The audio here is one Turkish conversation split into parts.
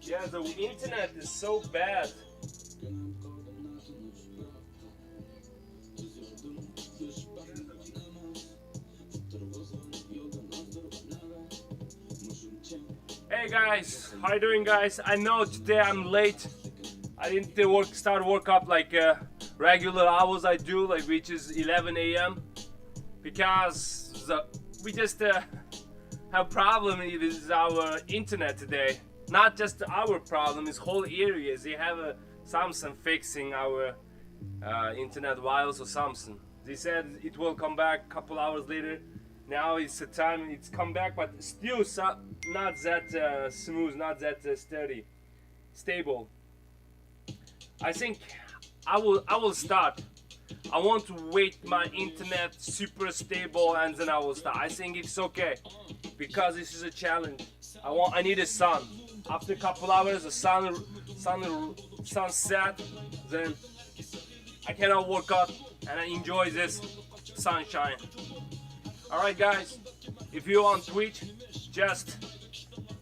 Yeah, the internet is so bad. Hey guys, how you doing guys? I know today I'm late. I didn't start work up like regular hours I do, like which is 11 a.m. because we just have problem with our internet today. Not just our problem, it's whole areas. They have Samsung fixing our internet wireless or something. They said it will come back a couple hours later. Now it's the time it's come back, but still not that smooth, not that steady, stable. I think I will start. I want to wait my internet super stable and then I will start. I think it's okay because this is a challenge. I need a sun. After a couple hours, the sun set, then I cannot work out and I enjoy this sunshine. Alright guys, if you're on Twitch, just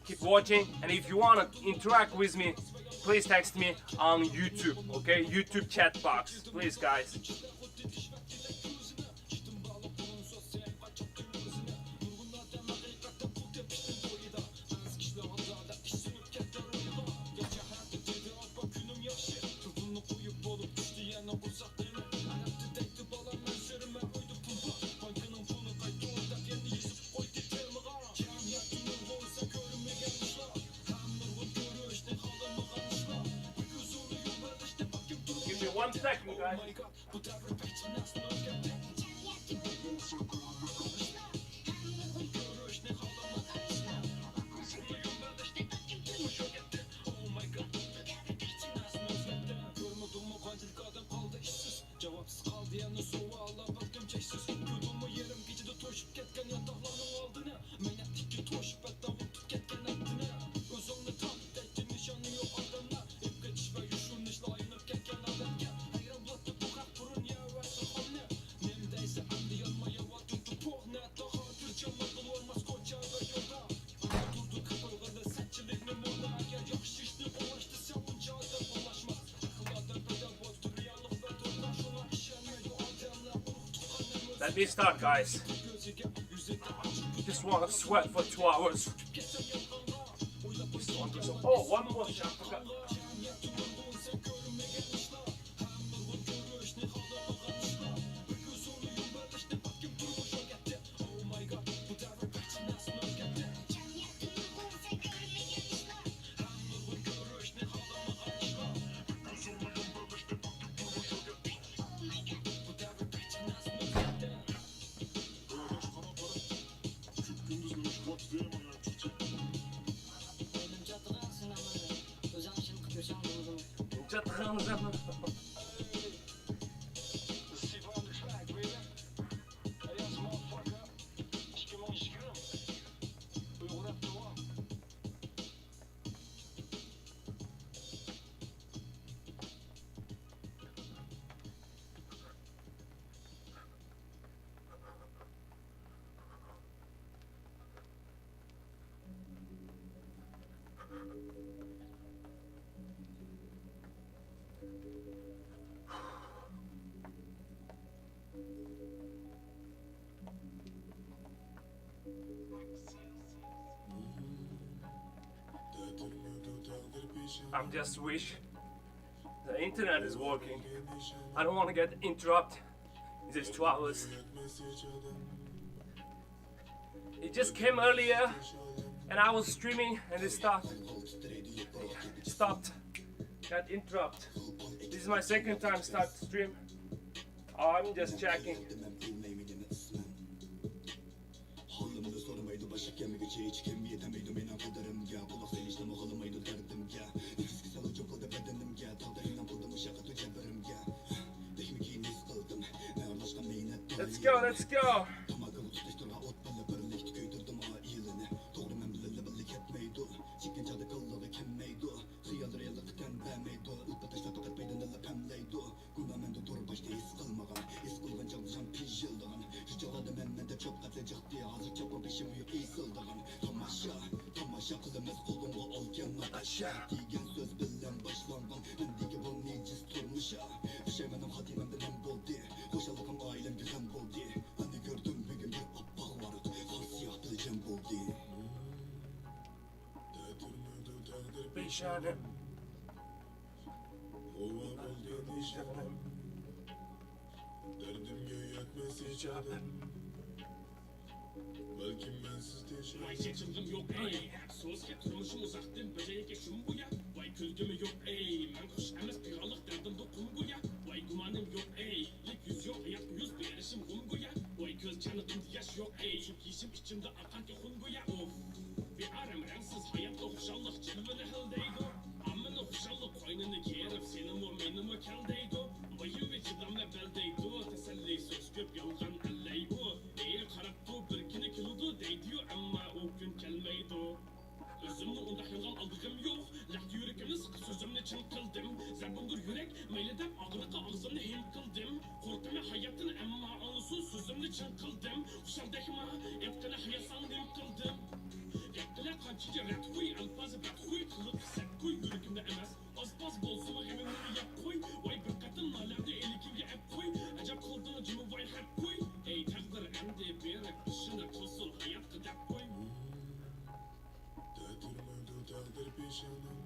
keep watching, and if you want to interact with me, please text me on YouTube, okay? YouTube chat box, please guys. Give me 1 second, guys. Let me start, guys. Just want to sweat for 2 hours. Oh, one more shot. жатқан zaman. I'm just wish the internet is working. I don't want to get interrupted in these 2 hours. It just came earlier and I was streaming and it stopped. Got interrupted. This is my second time start stream. I'm just checking. Let's go, let's go. Nişanım. Nişanım. Derdimge yetmez canım. Belki bensiz teşekkür. Vay seçildim yok ey. Soğuz ya turmuşum uzaktım. Böceğe geçim bu ya. Vay küldümü yok ey. Ben kuş emez kiralık derdim dokun bu ya. Vay gumanım yok ey. Lik yüz yok hayat yüz bir erişim kum bu ya. Vay göz canıdım yaş yok ey. Çok işim içimde akan ki hun bu ya. Of. Bir arem rensiz hayat hoşallık cilveni hildeydi. Amın hoşallık koynunu giyerip senin o benim o keldeydi. Vayım ve çidamla beldeydi. Teselli söz köp yalgan elleydi. Eğer karaktı birkini kilidi deydi ama o gün gelmeydi. Özümni onda hilal aldığım yok. Lak yürekimni sıkı sözümni çın kıldım. Zerbundur yürek meyleden ağırlıkı ağzımni hem kıldım. Korktum hayatın ama onsuz sözümni çın kıldım. Kuşardakma etkili hayasan dem kıldım. Yaptılar kaçıcı ret koy, alfazı bet koy, kılıp set koy, yürekimde emez. Az baz bolsu ve emimleri yap koy. Vay bir kadın nalemde elikimge ep koy. Acap kıldığını cımı vay hep koy. Ey takdir emdi berek dışını kılsın hayat kıdap koy. Dağıtırmadı takdir peşanım.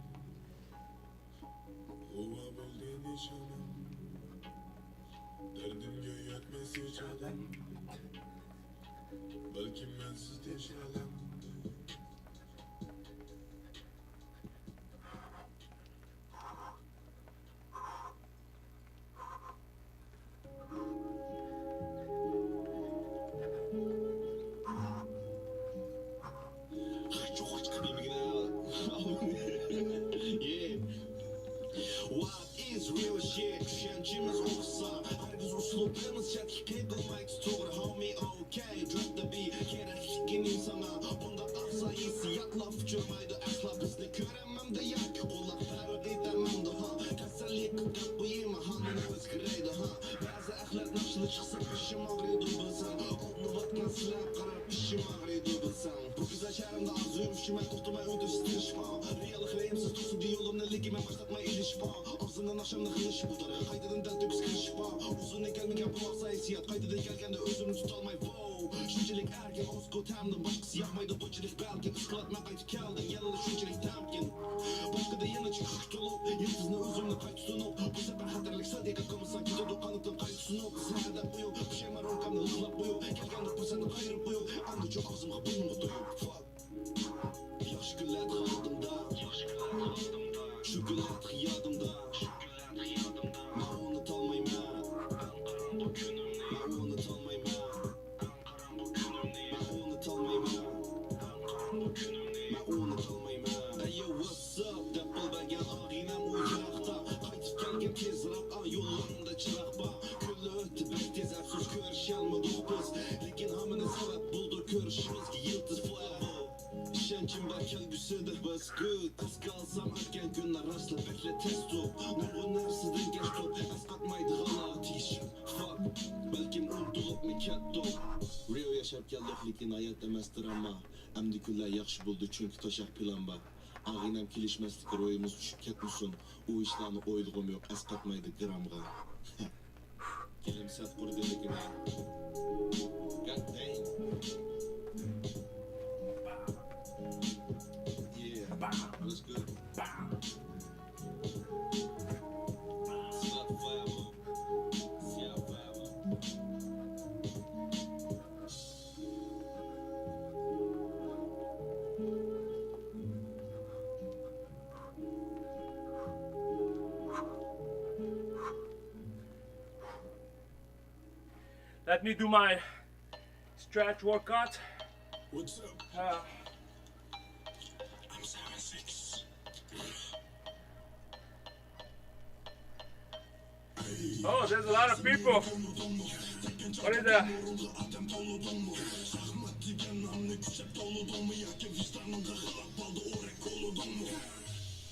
Ova buldu nişanım. Derdimge yetmez canım. Belki bensiz teşekkür. Eng tezroq yo'llarımda çırak bak. Küllü ötü bek tez afsus görüşalmadık biz. Lekin hamını sebep buldur görüşümüzge yıldız forever. İşencim var kelgüsüdür biz good. Kız kalsam ötken günler rastla bekle test top. Nurgun nersidir geç top. Asqatmaydı hala t-shirt. Fuck. Belkim unutup mi ketto. Rio yaşap geldik lekin hayat demestir ama. Emdi küller yaxşı buldu çünkü taşak plan bak. Ağinem kilişmezlik royumuz düşüp ketmişsin. O işlerini oyduğum yok asqatmaydı gramga. Kelimsat kuru delikine. God damn. Yeah, that's good. Slap forever. Yeah, forever. Let me do my stretch workout. What's up? I'm 7'6". Oh, there's a lot of people. What is that?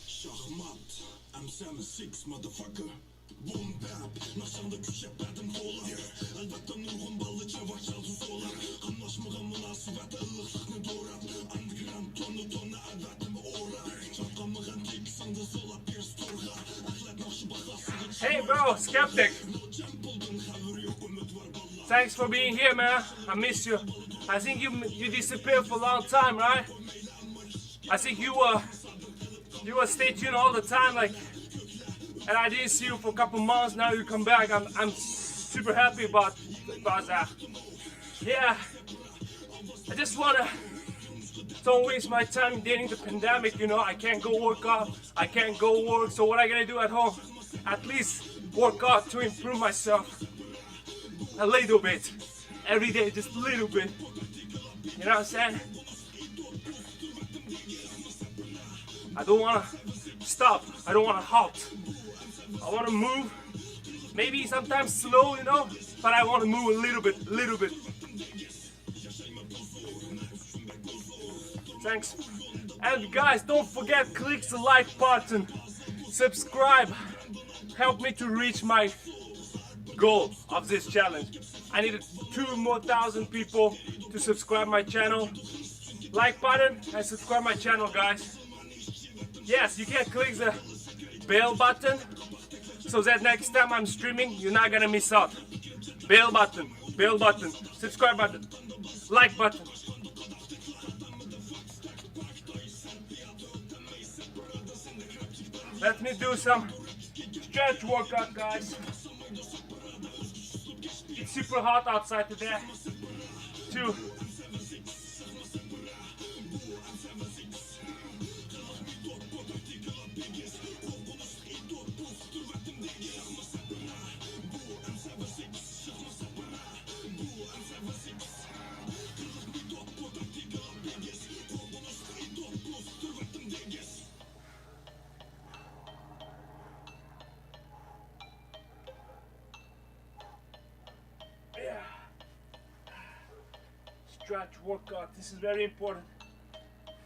Şahmat, I'm 7'6", motherfucker. Boom bap, naşanda küçük bedim dolar. Elbette nurgun balı çavaş çaldı solar. Anlaşmağa münasibet ılıqlıqını doğrat. Underground tonu elbette mi orar. Çapkamığın tek sandı sola bir storga. Aklet nakşı bakası. Hey bro, Skeptic. Thanks for being here, man. I miss you. I think you disappeared for a long time, right? I think you stay tuned all the time, like. And I didn't see you for a couple months. Now you come back. I'm super happy about that. Yeah, I just wanna don't waste my time during the pandemic. You know, I can't go work out. I can't go work. So what I gonna do at home? At least work out to improve myself a little bit every day, just a little bit. You know what I'm saying? I don't wanna stop. I don't wanna halt. I want to move, maybe sometimes slow, you know, but I want to move a little bit. Thanks. And guys, don't forget, click the like button, subscribe, help me to reach my goal of this challenge. I need 2,000 more people to subscribe my channel. Like button and subscribe my channel, guys. Yes, you can click the bell button so that next time I'm streaming, you're not gonna miss out. Bell button, subscribe button, like button. Let me do some stretch workout, guys. It's super hot outside today, too. Stretch workout. This is very important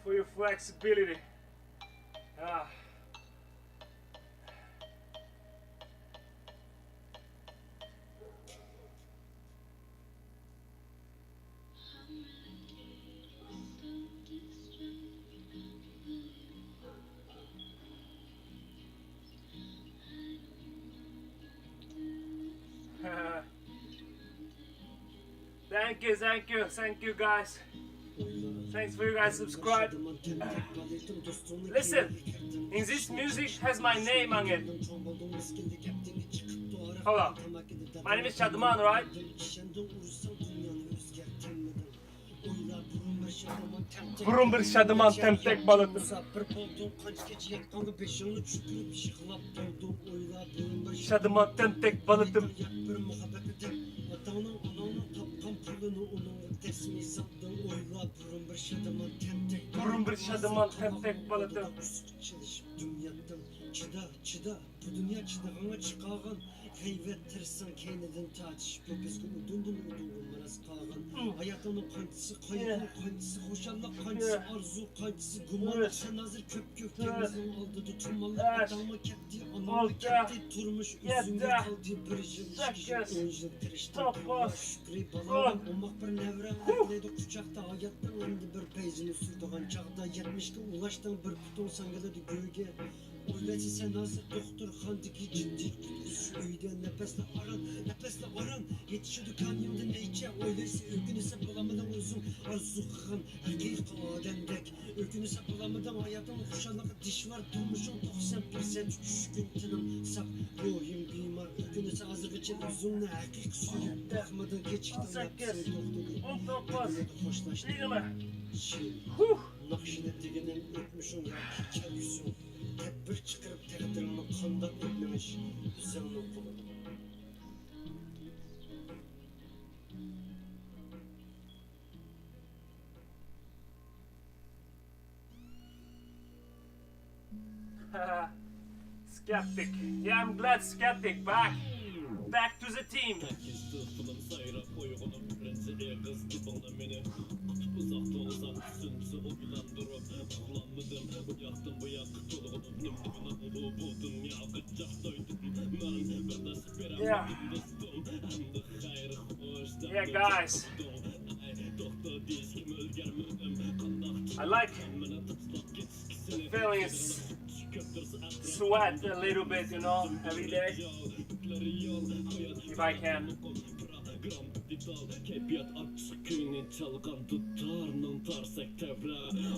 for your flexibility. Thank you guys. Thanks for you guys subscribe. Listen, in this music has my name on it. Hold on. My name is Shadman, right? Burun bir şadıman temtek balıktır. Şadıman temtek balıktır. Burun bir şadıman temtek balıktır. Çıda, bu dünya çıdağına çıkağın. Gıybet tırsan kendinden tartışıp bizge udundun maras kalğan. Hayatının kançısı, kaygının kançısı, hoşallık kançısı, arzu kançısı, gumanlık sen hazır köp denizin aldı tutumalı adamı kepti, anamı kepti, turmuş üzümde kaldı bir jil, önce tirişten kula şükri baladan, omak bir nevre, ekledi kucakta hayattan endi bir peyzini sürdüğün çağda, 70'ge ulaştan bir kuton sangıladı göğe. Öyleyse sen nasıl doktor handiki ciddi uyudan nefesle aran yetişiyordu kanyumda ne içe öyleyse öykünüse bulamadan uzun arzu kıkan hakik ademdek öykünüse bulamadan hayatın kuşanlığı diş var durmuşum 90% düşkün tınım sak ruhum bimar öykünüse azık için uzun ne hakik suyup bakmadan geçikten yapsın doktor hoşlaştı nakşine diginin öpmüşün ya kiker yüzün tedbir çıkarıp takdirimi kandan etmemiş üzerine okulu. Skeptic. Yeah, I'm glad Skeptic back to the team. Yeah. Yeah, guys. I like feeling sweat a little bit, you know, every day. If I can. Keyfiyat açık köyüne çalgan tutarının tarsak tevre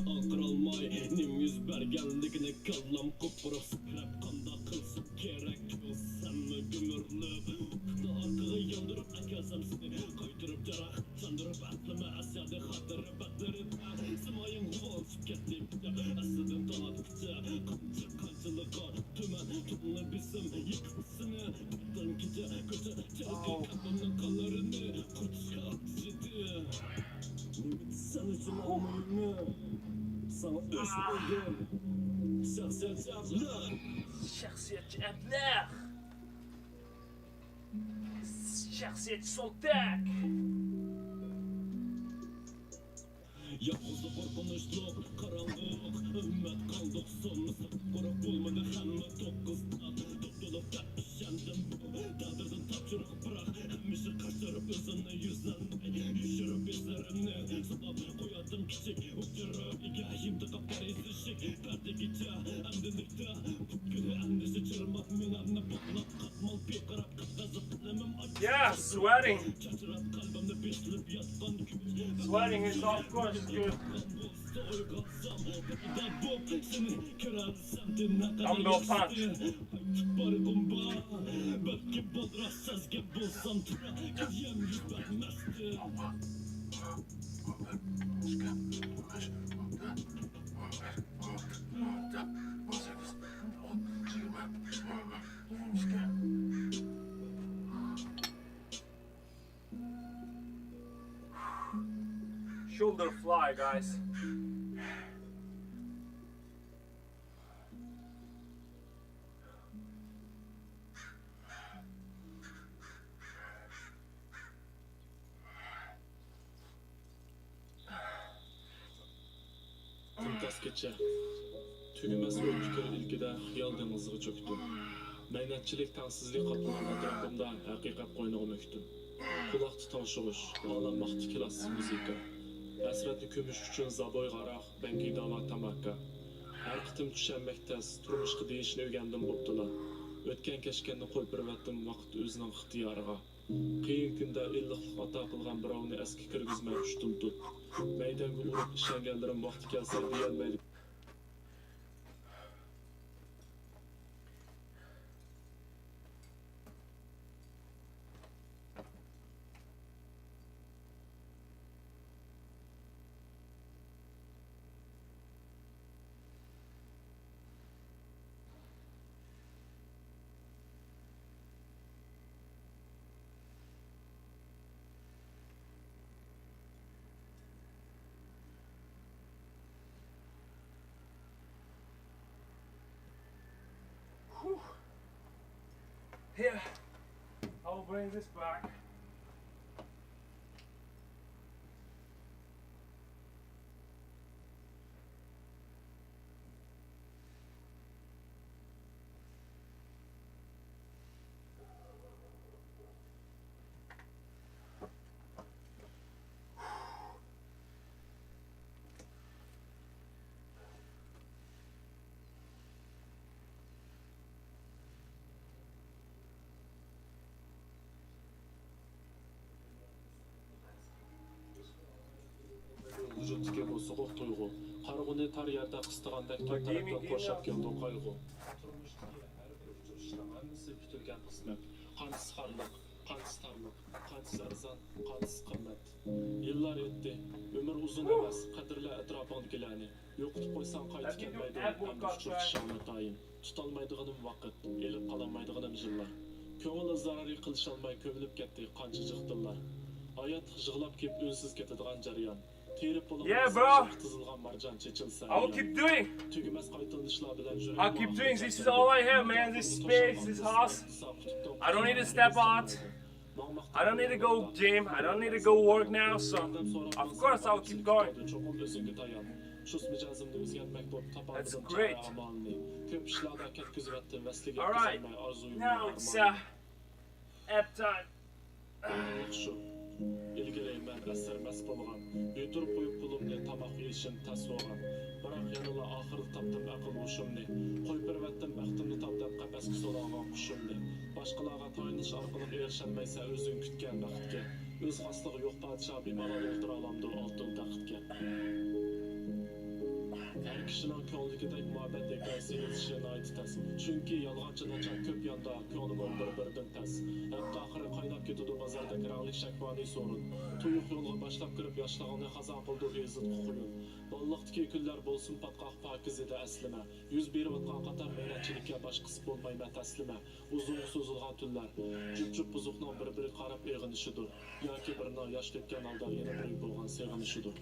Ankıralmay nim yüz bergenligine kallam kopurup Skrep kanda kılsın gerek sen mi gümürlüp Kıta arkaya yandırıp akasam seni Kaytırıp carak sandırıp aklımı asyade hatırı batırıp Sımayın huvansıp kettim Asidin tadıkça kancılığa tümen Tutunu bizim yıkısını Tutun gece kötü çelgi kapının kallarını Kurtuşka aksidi Sen için olmayını Sana üç buldum Şahsiyetçi abla Şahsiyetçi abla. Şahsiyetçi soltak. Yalnızlık korkunçluk, karanlık Ümmet kaldık sonrası Korup bulmadı hemme dokuzdan Tutulup dertmişendim Dağdırdın tapçırık bırak Hemmişi kaçırıp özünü yüzlenme Yüşürüp izlerini Sana koyadım küçük uçuru İgahim tıkap karayızı şik Perde gece emdilikte Günü endişi çırmak minanne Buklap katmal bir karap katta zıplamım Yeah, sweating. Çatırap kalbimde beslip yatkan güç Sweating is of course good. I'm no punch. Shoulder fly, guys. Tımtas keçe. Tügümez öykütür ilgide xiyal dengizgi çöktü. Meynetçilik tansızlık kaplanan atrafımda hakikat koynuğum öktü. Kulaqtı tanışığış, ağlanmaktı klassik müzika. Əsrətli kömüş üçün zaboy qaraq, bəngi davat tamakka. Hər qitim düşənməkdəz, turmuşqı deyişini öyrəndim bopdula. Ötken keşkenni qoyup bervetdim vaqt özünün ixtiyarıga. Qiyin kunda illiqlik ata qilgan birovni eski kirgizmay ushtum tut. Maydanga urib ishonganlarim vaqti kelsa deyolmaydi. Here, I will bring this back. vujudga bu sovuq tuyg'u qarg'uni tar yerda qistig'andek to'rt tarafdan qo'rshab keldi qayg'u turmushdagi har bir uchrashishning hammasi kutilgan qismat qanchisi xarliq qanchisi tarliq qanchisi arzon qanchisi qimmat yillar o'tdi umr uzun emas qadrla atrofingdagilarni yo'qotib qo'ysang qaytib kelmaydi hamda uchrashishingni tayin tutolmaydiganim vaqt elib qololmaydiganim yillar ko'ngil zarari qilisholmay ko'milib ketdi qancha jiqdillar hayot yig'lab kelib unsiz ketadigan jarayon Yeah, bro. I will keep doing. I'll keep doing. This is all I have, man. This space, this house. I don't need to step out. I don't need to go gym. I don't need to go work now. So, of course, I'll keep going. That's great. All right. Now it's app time. İlgili men əsərməz bolğan, götürüb qoyub pulumni tamaq yeyişim təs olğan. Biroq yanıla axırı tapdım aql huşumni. Qoyub bervetdim bəxtimni tapdab qəfəsga solağan quşumni. Başqalarga tayiniş arqılıq erişəlməysə özün kütgən bəxtga. Öz xaslығы yox padişah bimalal o'tira alamdı altın taxtga. Her kişinin ko'ngligidek muhabbet hikoyasi yetishini ayttas. Chunki yolg'onchi nachar ko'p yonda ko'nglim bir-biridan tas. Hatto oxiri qaynab ketadi bozorda kiranglik shakvoniy sorun. Tuyuq yo'lga boshlab kirib yoshlig'ini xazon qildi ezit quyun. Bolliqdagi kunlar bo'lsin patqoq pokiz edi aslima. Yuz berib o'tgan qator mehnatchilikka boshqasi bo'lmayman taslima. Uzun so'zilgan tunlar, jup-jup buzuqning bir-biri qarab eg'inishidir. Yoki birni yosh ketgan holda yana biri bo'lgan seg'inishidir.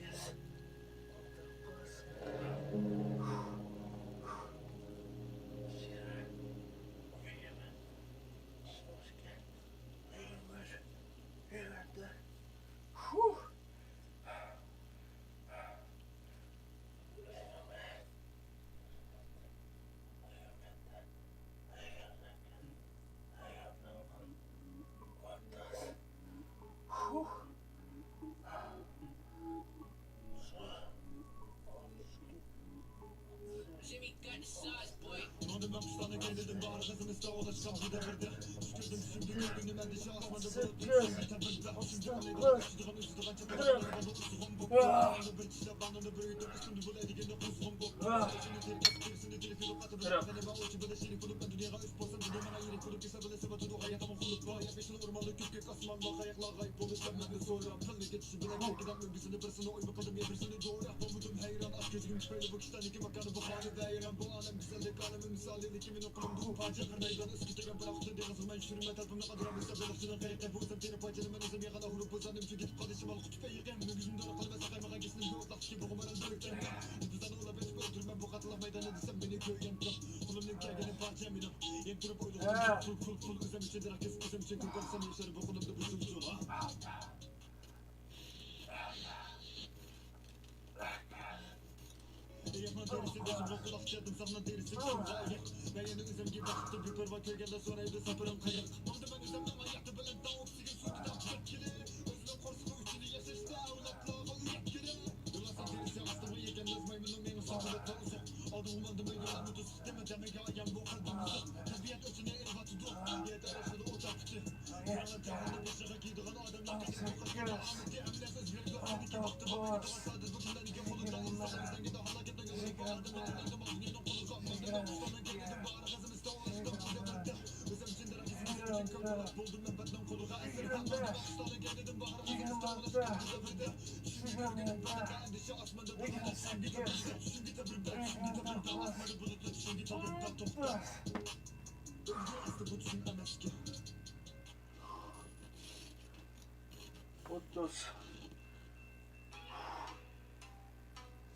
What those?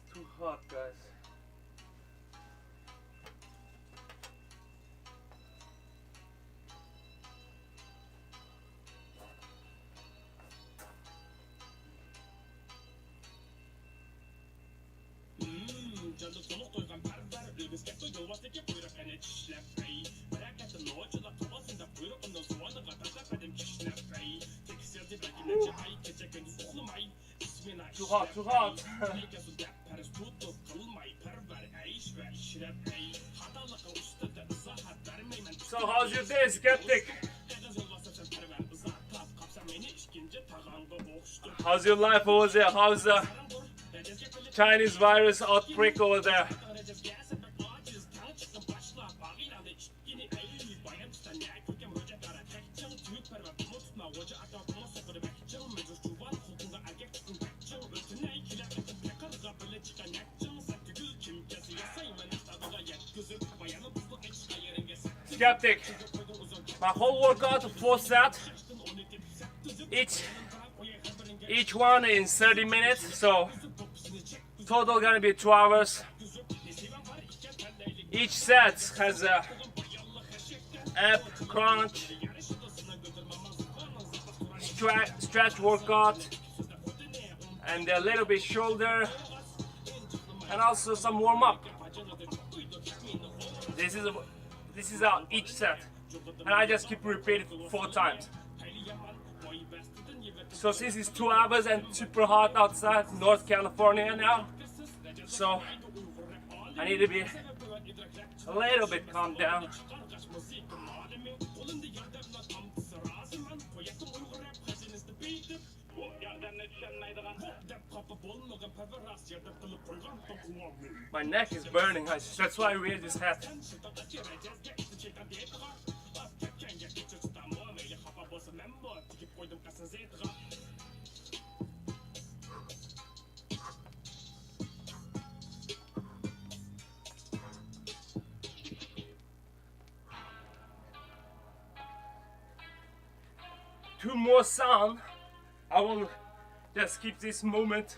It's too hot, guys. Too hot, too hot. So how's your day, skeptic? How's your life over there? How's the Chinese virus outbreak over there? Skeptic, my whole workout, 4 sets, each one in 30 minutes, so total gonna be 2 hours. Each set has a ab crunch, stretch workout, and a little bit shoulder, and also some warm up. This is our each set, and I just keep repeating 4 times. So since it's 2 hours and super hot outside North California now, so I need to be a little bit calmed down. My neck is burning, that's why I wear this hat. Two more sound. I will just keep this moment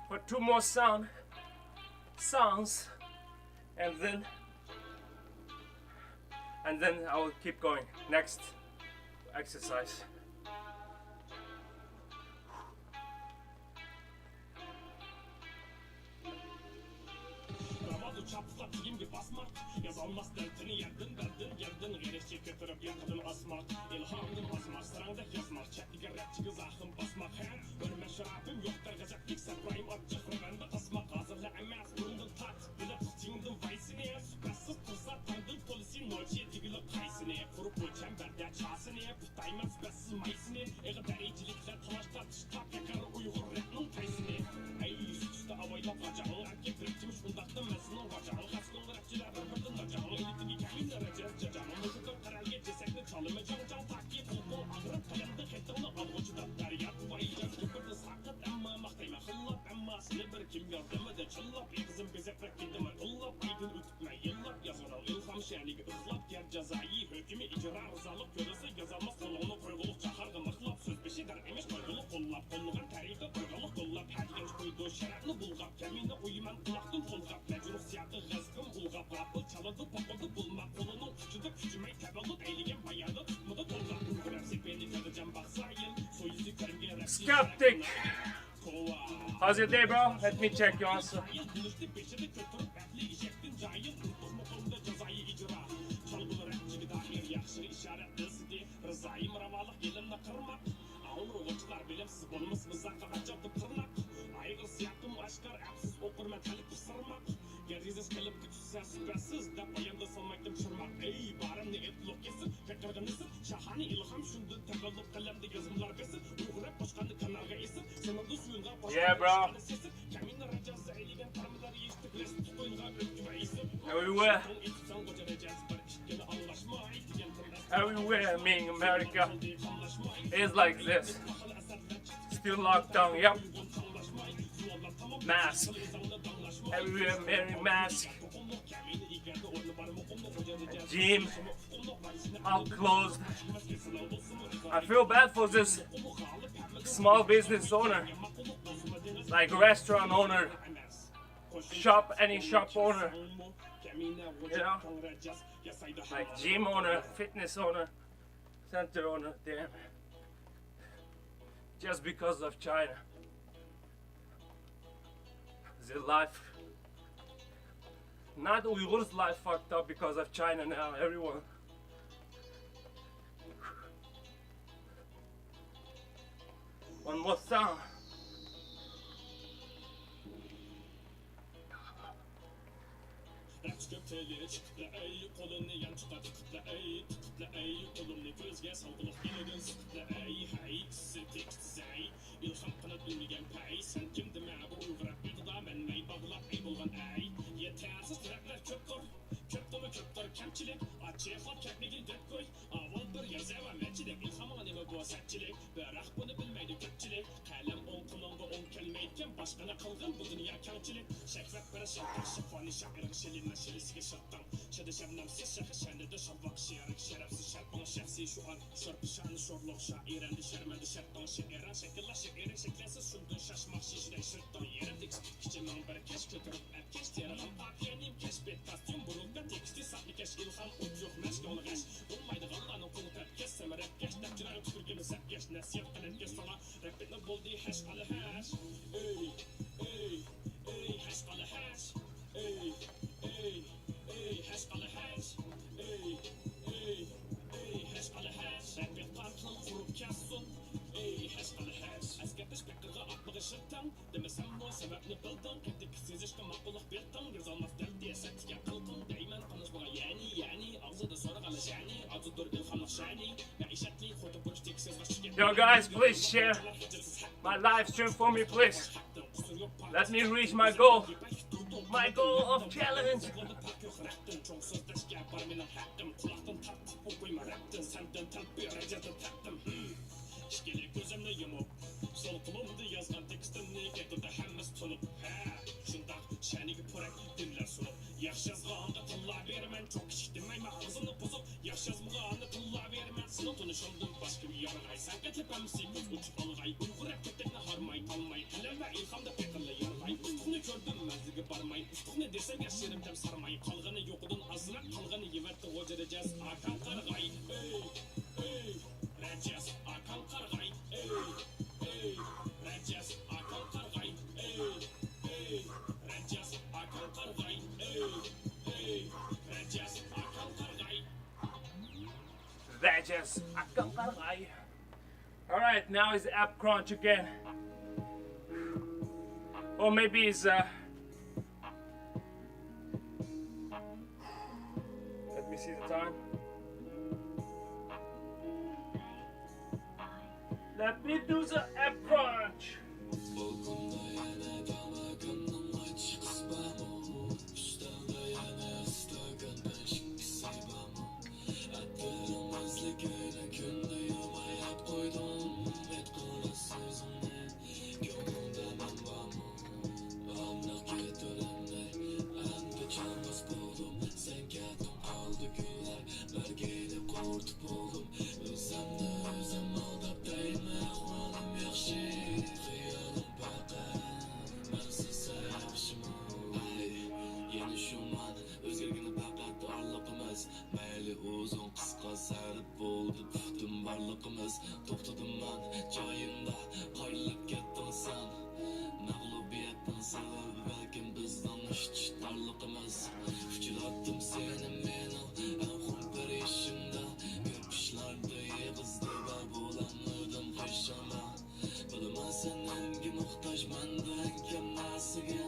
for 2 more sounds, and then I will keep going. Next exercise. Yazılmaz dertini yerdin Gerekçe götürüp yakadın asmak İlhamdın azmak Sıranda yazmak Çetliğe rapçi ahım basmak Ölme şarabım yoktur gazetlik Sarrayım atçık revende asmak Hazırla emez bundun tat Bile tutindin vaysine Süpersiz tuzla tandın polisi Nolçiye digili kaysine Kurup bu çemberde çasine Butaymaz süpersiz maysine Eğer derecilikle tolaşlar Çıkap yakar Uyghur rapinin taysine Ey suçta avayla vacağın Erkek rapçimiş bundakta mesinin vacağın Haskın rapçiler birbirden vacağın Elitini kemin dereceğiz cacağın Müzikler kararge cesekli çalımı Can takip bulduğun ağrıp Kayandı xetini algıcıdan Deryat vayacağız Küpürde sakıt emma Maktayma hıllap emma Seni bir kim yardımı da çıllap Eğizim bezeprak gidime tullap Aydın ütütme yıllap Yazıral ilham şenliği ıhlap Yer cezai hükümü icra rızalık Görüsü yazamaz kolunu koyguluk Çakargın ıhlap Söz beşi dermemiş koyguluk kollap Kolluğun tarihi koyguluk kollap Her genç koyduğu şerefli bulgap Kemine uyuman kulaktın kolgap Mecruh siyahı gızgın bulgap Rapıl çaladı papadı bulmak Kolunun küçüdü küçümey tebalık Eyligen bayağı tutmadı kolgap Uygular sepeni kadacağım baksayın Soyuzu körümge rapsi Skeptic, how's your day, bro? Let me check your answer. Şahane ilham şundan tekallık kalemde yazımlar besin Uygurak başkanı kanarga isim Sınırlı suyunga Yeah, bro. Everywhere, meaning America, is like this. Still locked down, yep. Mask. Everywhere, wearing mask. Gym, all closed. I feel bad for this small business owner, like restaurant owner, any shop owner, you know, like gym owner, fitness owner, center owner, damn, just because of China. Their life, not Uyghurs' life fucked up because of China now, everyone. One more sound. Rap köpteli çıktı ey kolunu yan tuta tıkıtla ey tıkıtla ey kolumni gözge salgılık gelidin sıkıtla ey hay sıtık zey ilham kanat bilmegen pay sen kimdi ma bu Uyghur rap yılda men mey bağlap ey bulgan ey yetersiz rapler köptür köptümü köptür kemçilik açıklar kepmegi dep koy aval bir yazava meçilik ilham anime bu sertçilik bırak bunu bilmeydi köpçilik kalem on kulonga on kelmeyken başkana kılgın bu dünya kemçilik şekvet bir şekter şifani şakirik şelin meşelisiga şattan şede şebnemsiz şakı şende de şavvak şiyarik şerefsiz şerpon şefsi şu an şörpü şanı şorluk şairendi şermendi şerttan şiiren şekiller şiirin şeklensiz şundun şaşmak şişirek şırttan yerendik kiçimen bir keş götürüp erkeş tiyaralım papiyenim keşbet kastüm burulga teksti saklı keş ilham ucuk meşgol geç bulmaydı gallanın kulu tepkes semer epkeş tepçilerin tükürgeni sepkeş nesiyat kaletkeş sana repetne buldi heş kalı heş ey ey ey heş kalı heş ey ey ey heş kalı heş ey ey ey heş kalı heş repet kartın kurup kessun ey heş kalı heş eskepiş bekirge atlığı şırtan demesem bu sebepni bildin kettik sizişki makuluk bildim göz olmaz del diye setke kılkın deymen konuşmağa yani ağzıda soru kalı yani adı dur ilhamlık şani maişetli kutu burç teksiz başı gibi Yo guys, please share my live stream for me, please. Let me reach my goal. My goal of challenge. İşkili gözümle yumup sol kulumda yazgan tekstimni getdi hemmiz tunup şundaq şanigi porak dinler sunup yaxshi yazganda tilla bermen çok işitmeyme ağzını bozup yaxshi yazmaganda tilla bermen sını tunuşumdun başka bir yargay sen getlip hemmisi göz uçup algay Uyghur erkeklerine harmay talmay kalem ve ilhamda pekille yargay üstüne gördüm mezligi barmay üstüne desem yaşarım sarmay kalganı yokudun azrak kalganı yeverdi hocereceğiz akan kargay ey Rəcəs, akan qarğay, ey, Rəcəs, akan qarğay, ey, Rəcəs, akan qarğay, ey, Rəcəs, akan qarğay. Rəcəs, akan qarğay. Alright, now is app crunch again. Or maybe it's let me see the time. Let me do the app crunch. Uzun kıska sarıp oldu tuttum varlıkımız topladım ben çayında kayrılıp gittin sen mağlubiyetin sebebi belki bizden hiç darlıkımız füçülattım seni beni en kumper işimde köpüşlerde yığızdı ve bulanırdım kışama bilmem sen hangi muhtaç menden kim nasıge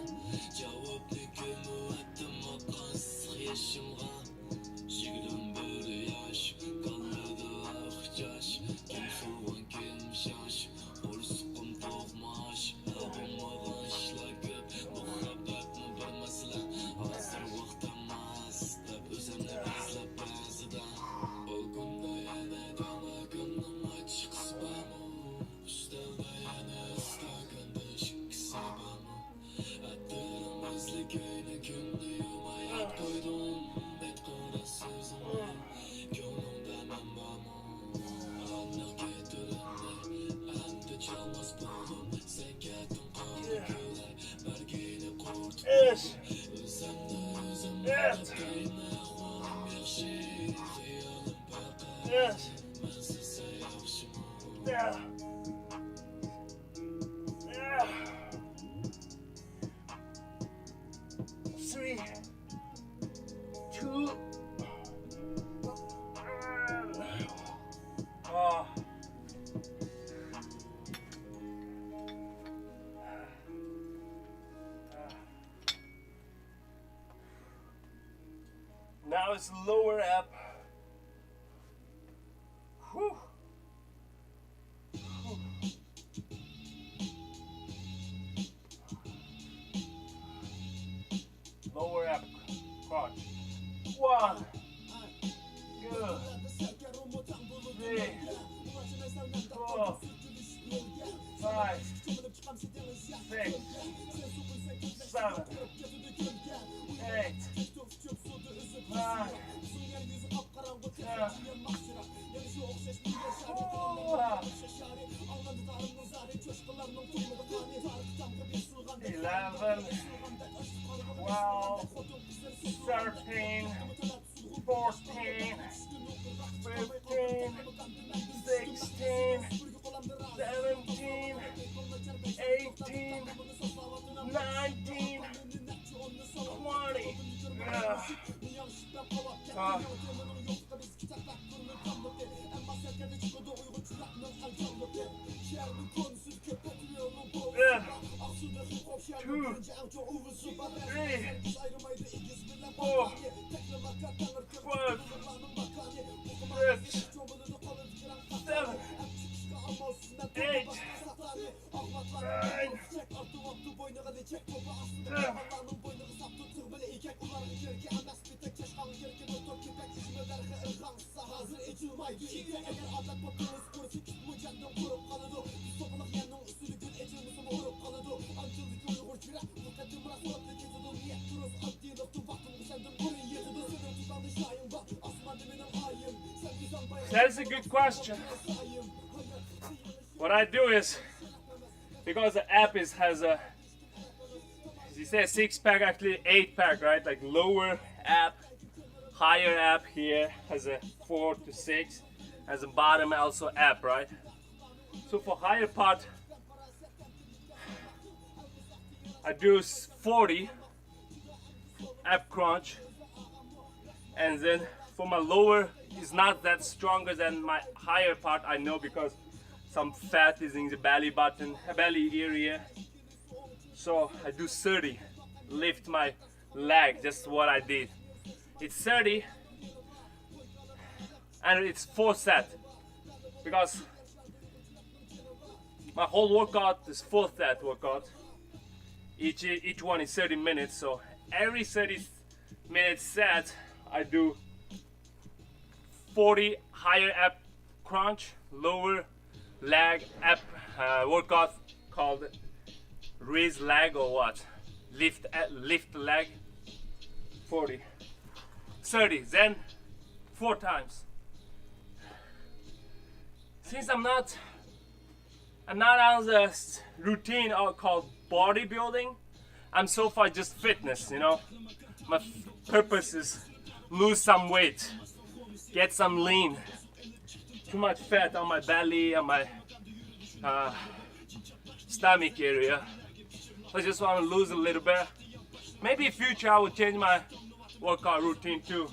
cevap ne kömü ettim o kansık yaşımga Jigidum böyle yaş, kalmadı akçaş Kim soğan kim şaş, orsukum toğmaş Yapamadan işlakıp, bu habat mı bir mesele Hazır vaktamaz, dep özemle bezlep bazıda Balkonda yana damakımın açık spamı Üstelda yana ıstakan değişik sabamı Attırım özlü köyüne günde yumayat koydum Yes. Yes. Yes. Yeah. Yeah. 3, 2, 1. Oh. Now it's lower ab. Whew. Lower ab crunch. 1, 2, 3, 4, 5, 6, 7, 8, 9, 10. 11, 12, 13, 14, 15, 16, 17, 18, 19, 20. Two, 3, 4, 5, 6, 7, 8, 9, 10. That is a good question. What I do is, because the app has a, as you say, 6-pack, actually 8-pack, right? Like lower app, higher app here has a 4 to 6, has a bottom also app, right? So for higher part, I do 40 app crunch, and then for my lower is not that stronger than my higher part. I know because some fat is in the belly button, belly area. So I do 30, lift my leg, just what I did. It's 30 and it's 4 set because my whole workout is 4 set workout. Each one is 30 minutes, so every 30-minute set I do 40 higher ab crunch, lower leg ab workout called raise leg or what? Lift leg. 40, 30, then 4 times. Since I'm not on the routine called bodybuilding, I'm so far just fitness, you know. My purpose is lose some weight, get some lean. Too much fat on my belly, on my stomach area. I just want to lose a little bit. Maybe in future I will change my workout routine too.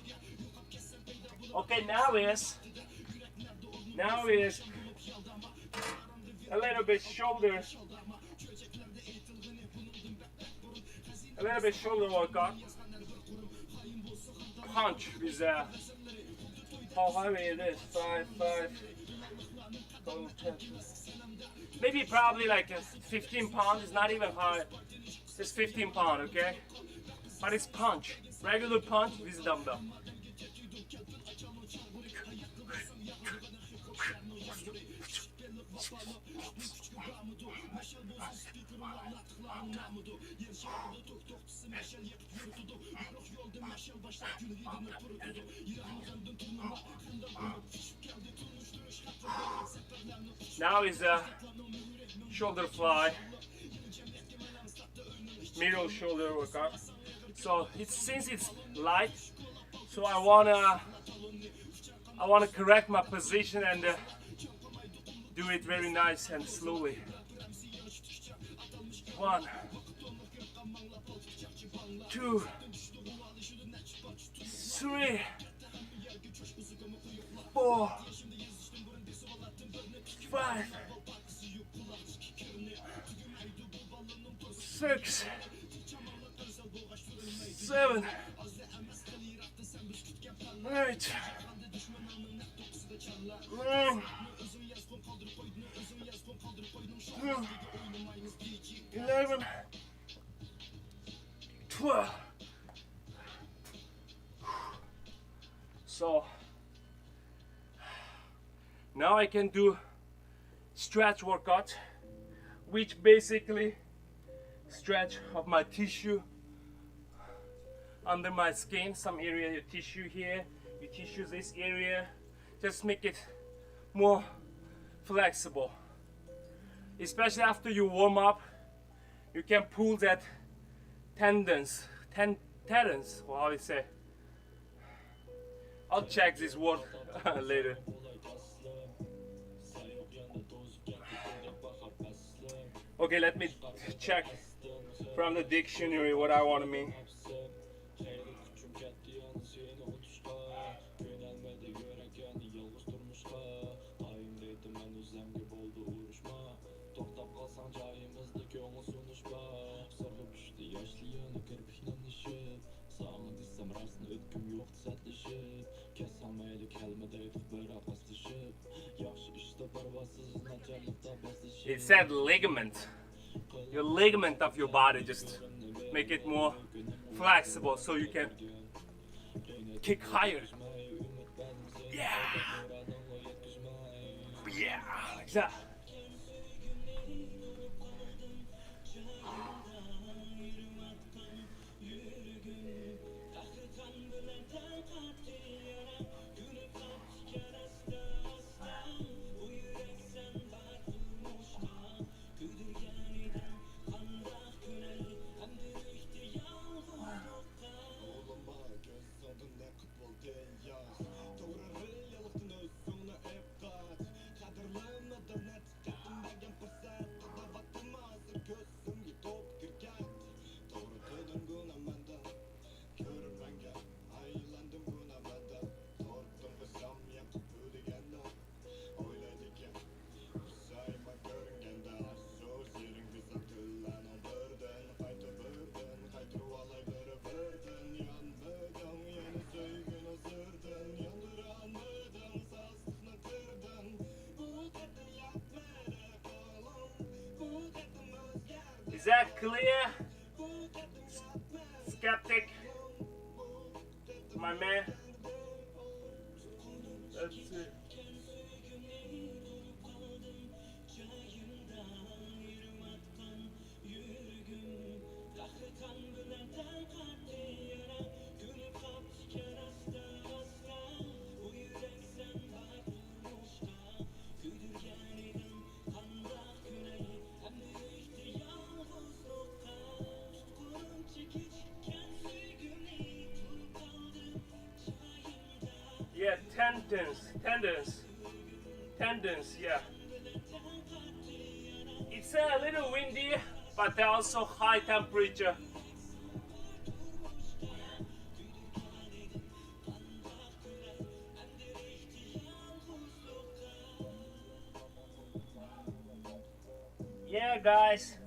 Okay, now is a little bit shoulder workout. Punch with how heavy it is, 5, 10. Maybe probably like 15 pounds. It's not even hard. It's 15 pounds, okay? But it's punch, regular punch with dumbbell. Now is a shoulder fly, middle shoulder workout. So since it's light, so I wanna correct my position and do it very nice and slowly. 1, 2, 3, 4, 5, 6, 7, Right. 11, 12. So now I can do stretch workout, which basically stretch of my tissue under my skin, some area, your tissue here, your tissue this area, just make it more flexible. Especially after you warm up, you can pull that tendons, or how you say. I'll check this word later. Okay, let me check from the dictionary what I want to mean. It said ligament. Your ligament of your body, just make it more flexible so you can kick higher. Yeah. Yeah, like that. Is that clear? Skeptic? My man? That's it. Yeah, tendons, yeah. It's a little windy, but also high temperature. Yeah, guys.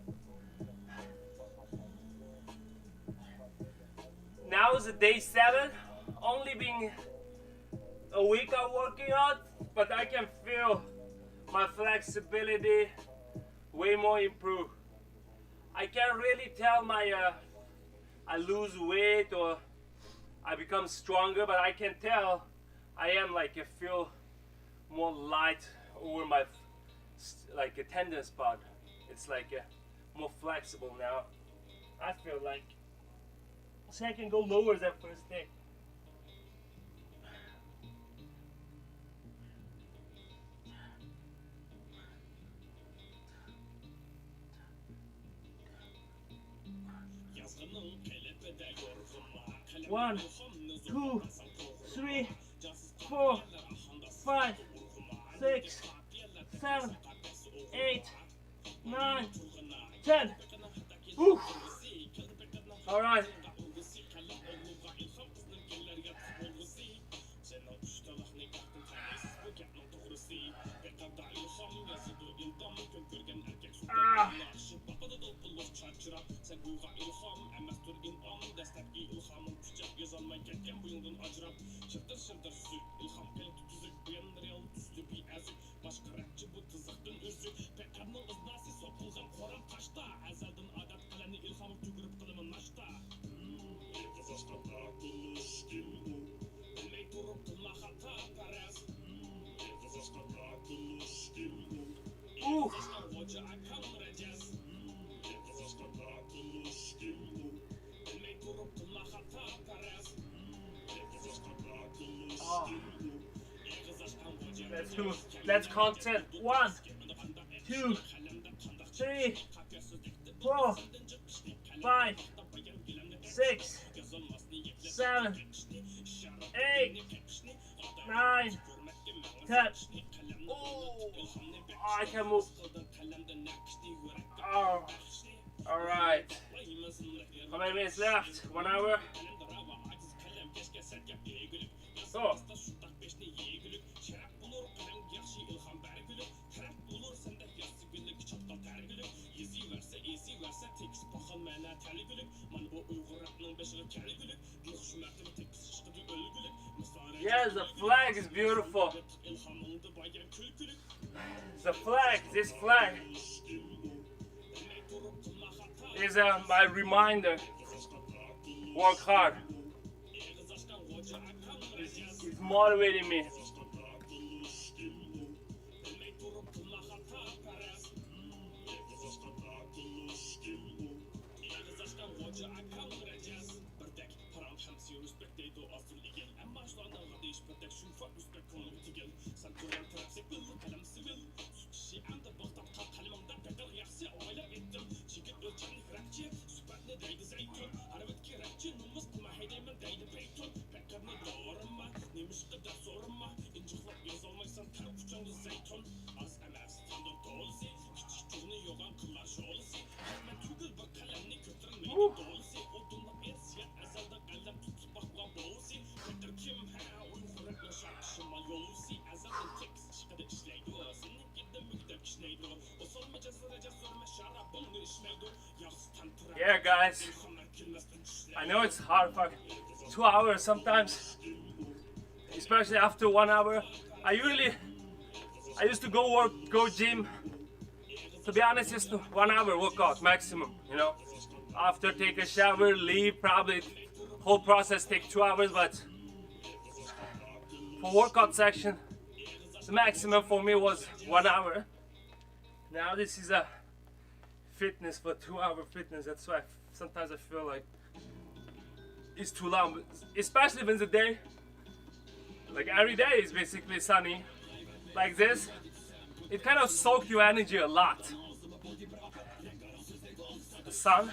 Now is day 7, only been a week of working out, but I can feel my flexibility way more improved. I can't really tell I lose weight or I become stronger, but I can tell I am I feel more light over my a tendon spot. It's more flexible now. I feel so I can go lower than first day. One, 2, 3, 4, 5, 6, 7, 8, 9, 10. Whew. All right. Ah. Çırdır şırdır sü İlham keldi tüzük Uyanın real tüzlü bir ezik Başka rapçi bu tızıktın üzü Pekarnın ıznası sokulgan koran taşta Ezelden adet kaleni ilhamı tügürüp kılımın naşta Kızışta takılış kim bu? Bilmey durup kılma hata perez Kızışta takılış kim bu? Kızışkan hoca akan recez Kızışta takılış kim bu? Bilmey durup kılma hata perez Kızışta takılış Ah. kim bu? Kızışkan hoca Let's do. Let's count 10. 1, 2, 3, 4, 5, 6, 7, 8, 9, 10. Oh, I can move. Oh, all right. How many minutes left? 1 hour. So, yes, the flag is beautiful. The flag, this flag is my reminder. Work hard. It's motivating me. Woo. Yeah, guys, I know it's hard for 2 hours sometimes, especially after 1 hour. I used to go gym. To be honest, just 1 hour workout maximum, you know. After take a shower, leave, probably whole process take 2 hours, but for workout section, the maximum for me was 1 hour. Now this is a fitness for 2 hour fitness. That's why sometimes I feel like it's too long, especially when the day, like every day is basically sunny, like this. It kind of soaks your energy a lot. The sun.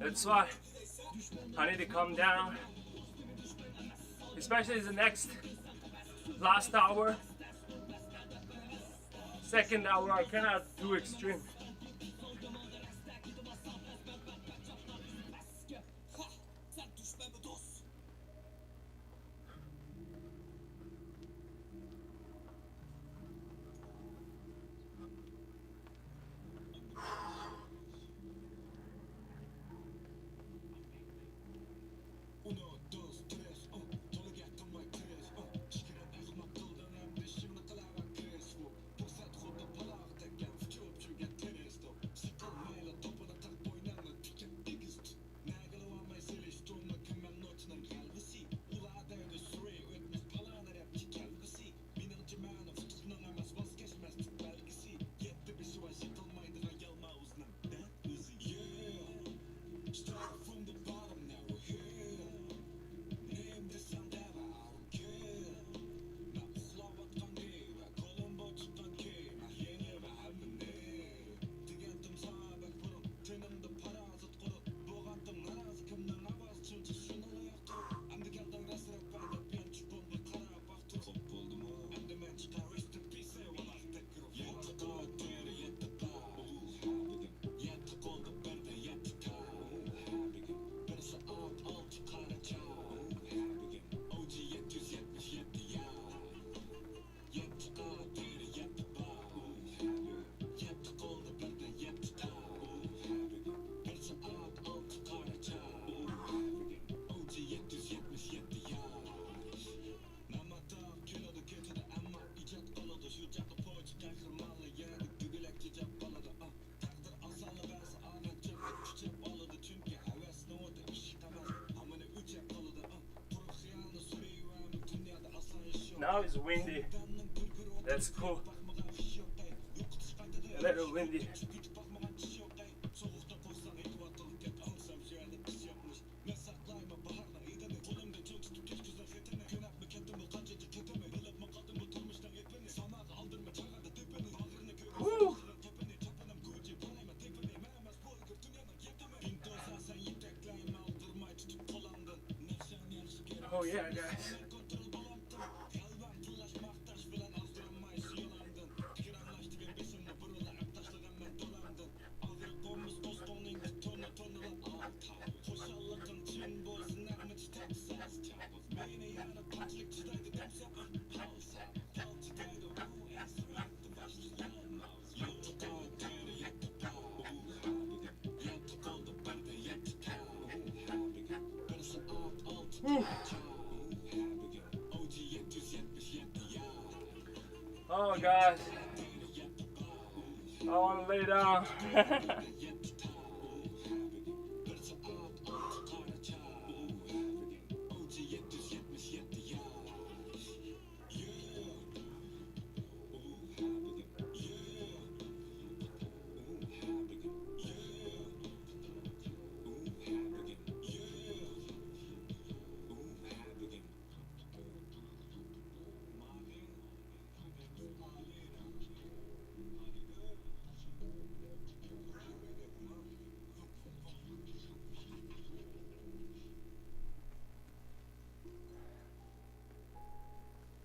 That's why I need to calm down, especially the last hour, second hour. I cannot do extreme. Now it's windy. That's cool. A little windy. Woo. Oh yeah, guys. Whew. Oh gosh, I want to lay down.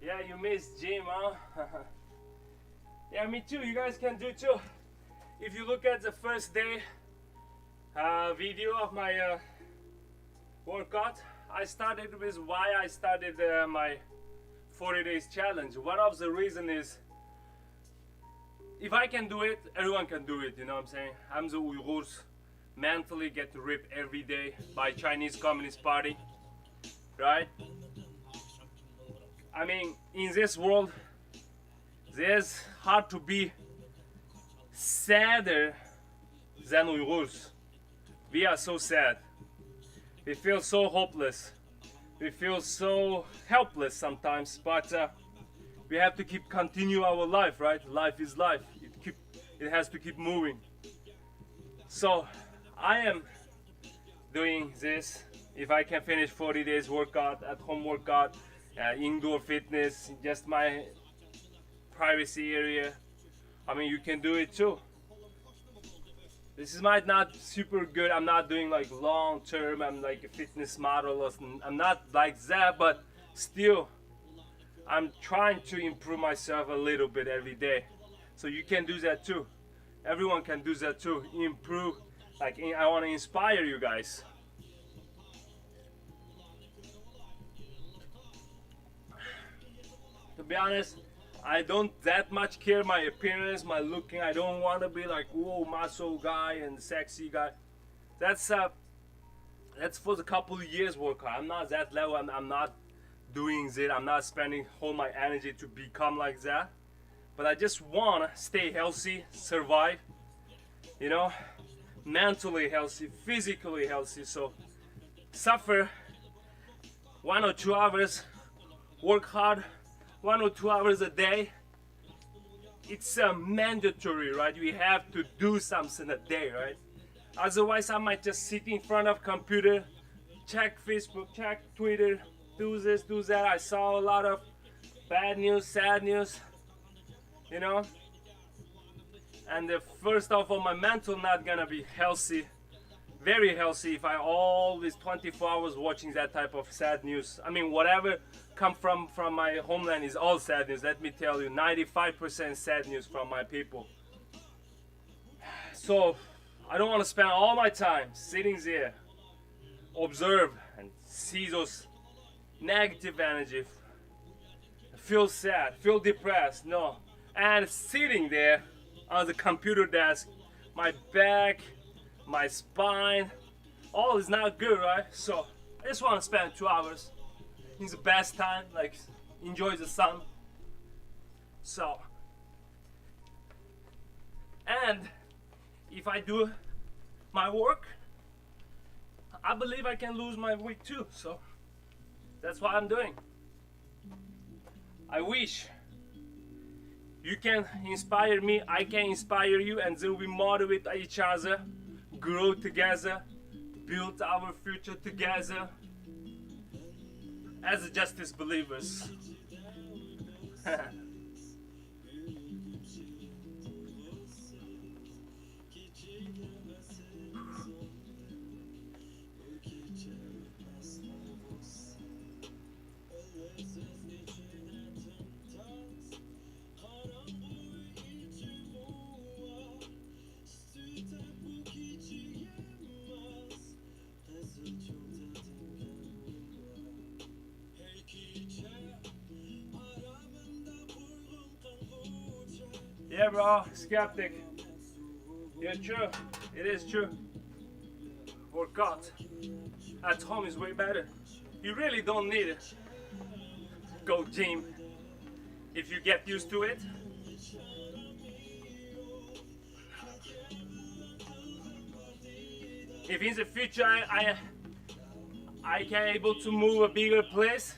Yeah, you missed gym, huh? Yeah, me too. You guys can do too. If you look at the first day video of my workout, I started with why I started my 40 days challenge. One of the reason is if I can do it, everyone can do it, you know what I'm saying? I'm the Uyghurs, mentally get ripped every day by Chinese Communist Party, right? I mean, in this world, there's hard to be sadder than Uyghurs. We are so sad. We feel so hopeless. We feel so helpless sometimes, but we have to keep continue our life, right? Life is life. It has to keep moving. So I am doing this. If I can finish 40 days workout, at home workout, indoor fitness, just my privacy area, I mean, you can do it too. This is might not super good. I'm not doing like long term. I'm like a fitness model. Or I'm not like that, but still, I'm trying to improve myself a little bit every day. So you can do that too. Everyone can do that too. Improve. Like I want to inspire you guys. To be honest, I don't that much care my appearance, my looking. I don't want to be like whoa muscle guy and sexy guy. That's for the couple of years workout. I'm not that level. I'm not doing it. I'm not spending all my energy to become like that. But I just want to stay healthy, survive. You know, mentally healthy, physically healthy. So suffer 1 or 2 hours, work hard 1 or 2 hours a day. It's mandatory, right? We have to do something a day, right? Otherwise I might just sit in front of computer, check Facebook, check Twitter, do this, do that. I saw a lot of bad news, sad news, you know. And first of all, my mental not gonna be healthy, very healthy, if I always 24 hours watching that type of sad news. I mean, whatever come from my homeland is all sad news. Let me tell you, 95% sad news from my people. So I don't want to spend all my time sitting there, observe and see those negative energy, feel sad, feel depressed. No. And sitting there on the computer desk, my back, my spine, all is not good, right? So I just want to spend 2 hours in the best time, like enjoy the sun. So, and if I do my work, I believe I can lose my weight too. So that's what I'm doing. I wish you can inspire me, I can inspire you, and then we motivate each other, grow together, build our future together as justice believers. Yeah, bro, skeptic. Yeah, true. It is true. Workout at home is way better. You really don't need it. Go gym. If you get used to it. If in the future I can able to move a bigger place,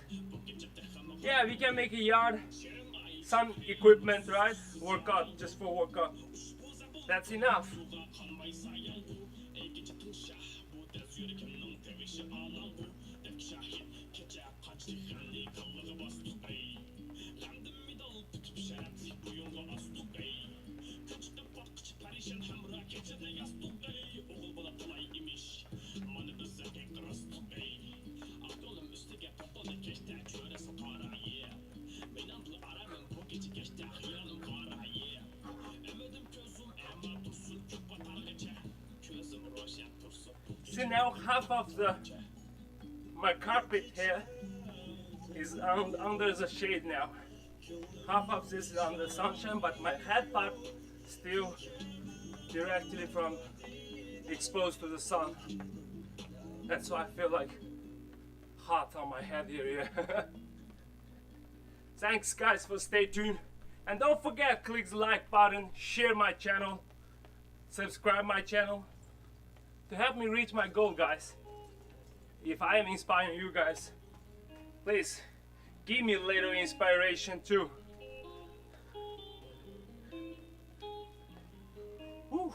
yeah, we can make a yard, some equipment, right? Workout, just for workout. That's enough. See, now half of my carpet here is under the shade now. Half of this is under sunshine, but my head part still directly from exposed to the sun. That's why I feel like hot on my head here. Thanks guys for stay tuned, and don't forget, click the like button, share my channel, subscribe my channel to help me reach my goal, guys. If I am inspiring you guys, please give me a little inspiration too. Woo.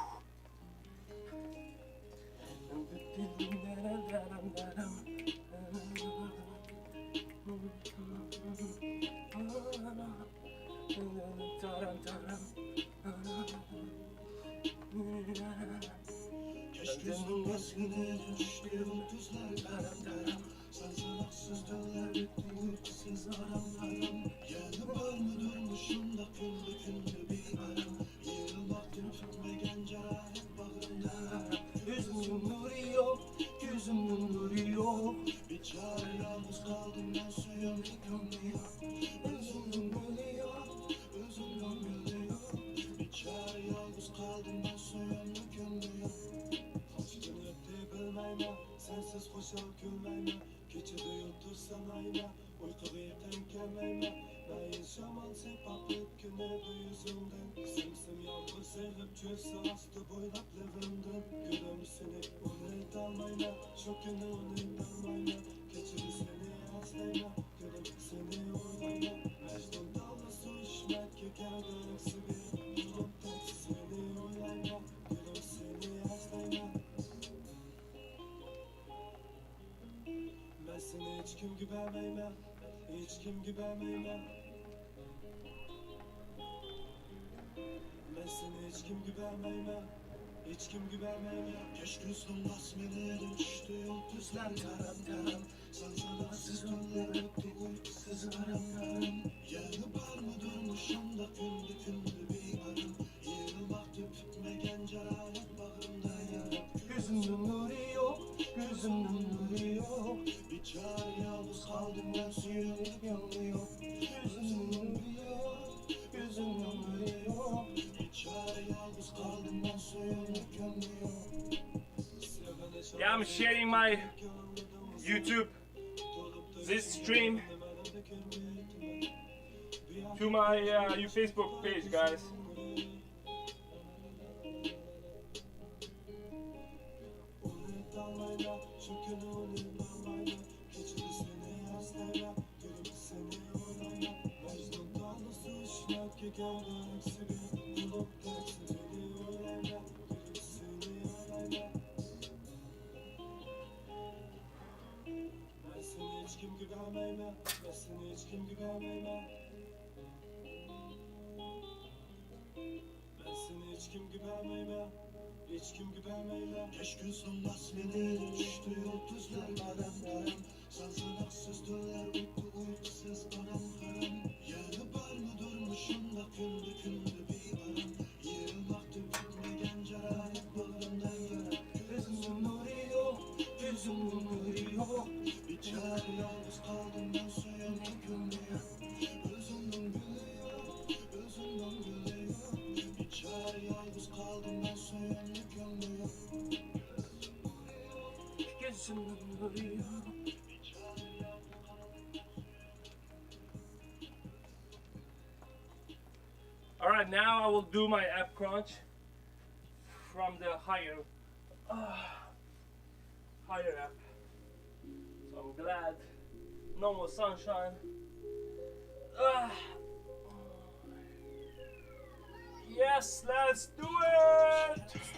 Gözümün başını düştüğüm tuzlardan Sancılaksız döller ettim uykusuz aramlarım Yanı var mı durmuşum da kündü bir aram Yığılmaktım tütmegen cerahet bağrımda Gözümün nuru yok, gözümün nuru yok Bir çare yalnız kaldım ben suyum yıkanmıyor Özümün gülü yok, özümün gülü yok Bir çare yalnız kaldım ben suyum yıkanmıyor Bilmeyme, sensiz hoşal gülmeyme Keçide yutursan ayna, uykuda yeten gelmeyme Ben yaşaman sepaplık güneyde yüzünden Simsim yağmur sevip çözse astı boylap levimden Gülüm seni unut almayma, çok günü unut almayma Keçide seni yazlayma, gülüm seni uymayma Mecnun dallı su içmek ki geldi eksi bir Durup tek seni uymayma, gülüm seni yazlayma Ben seni hiç kim güvenmeyme, hiç kim güvenmeyme Ben seni hiç kim güvenmeyme, hiç kim güvenmeyme Geç gözlüm basmelerin düştü yıldızlar taram taram Sancılaksız dönler öptü uykusuz aramlarım Yanı var mı durmuşum da kündü bir arım Yığılmaktı tütmegen cerahet bağrımda yaram Gözümün nuru yok, gözümün nuru yok Bir çare yalnız kaldım ben suyum yanıyor Gözümün nuru yok, gözümün nuru yok Bir çare yalnız kaldım ben suyum yanıyor Yeah, I'm sharing my YouTube, this stream, to my Facebook page, guys. Keşke sönmez beni düştü yıldızlar madem daram Sanzanaksız döner uyku uykusuz karam karam Yarı var mı durmuşum da kündü kündü bir aram Yerim baktım bitmeden carayip buldumdan yara Gözümün nuru yok, gözümün nuru yok İçeri yalnız kaldım ben suyum hükümlüyor Özümün gülü yok, özümün gülü yok İçeri yalnız kaldım ben suyum hükümlüyor Alright, now I will do my ab crunch from the higher ab. So I'm glad. No more sunshine. Yes, let's do it!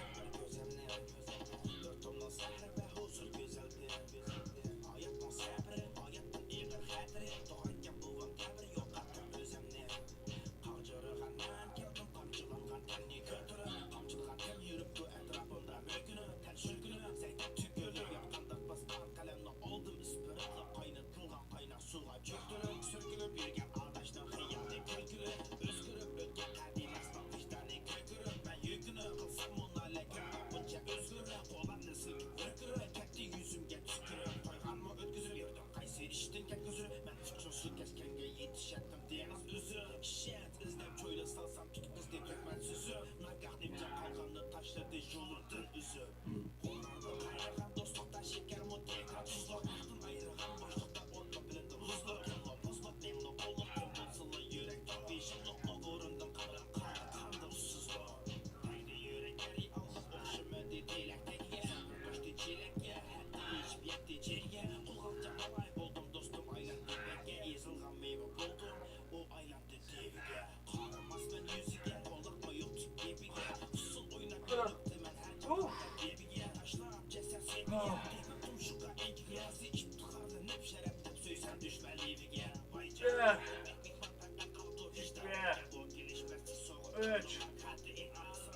Üç, dört, 5,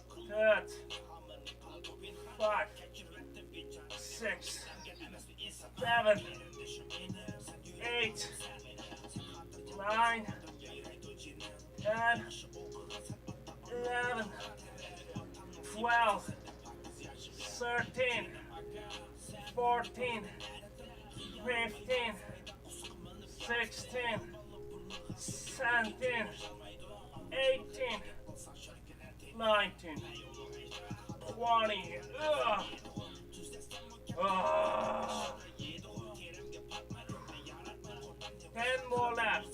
6, 7, 8, 9, 10, 11, 12, 13, 14, 15, 16, 17, 18, 19, 20. Ah. 10 more left.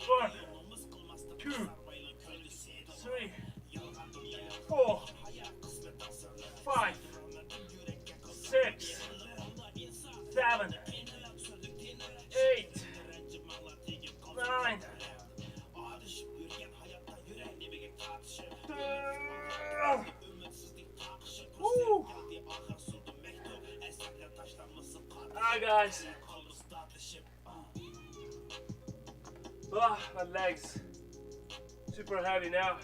One, 2, 3, 4, 5, 6, 7, 8, 9. Woo. Alright guys. My legs super heavy now.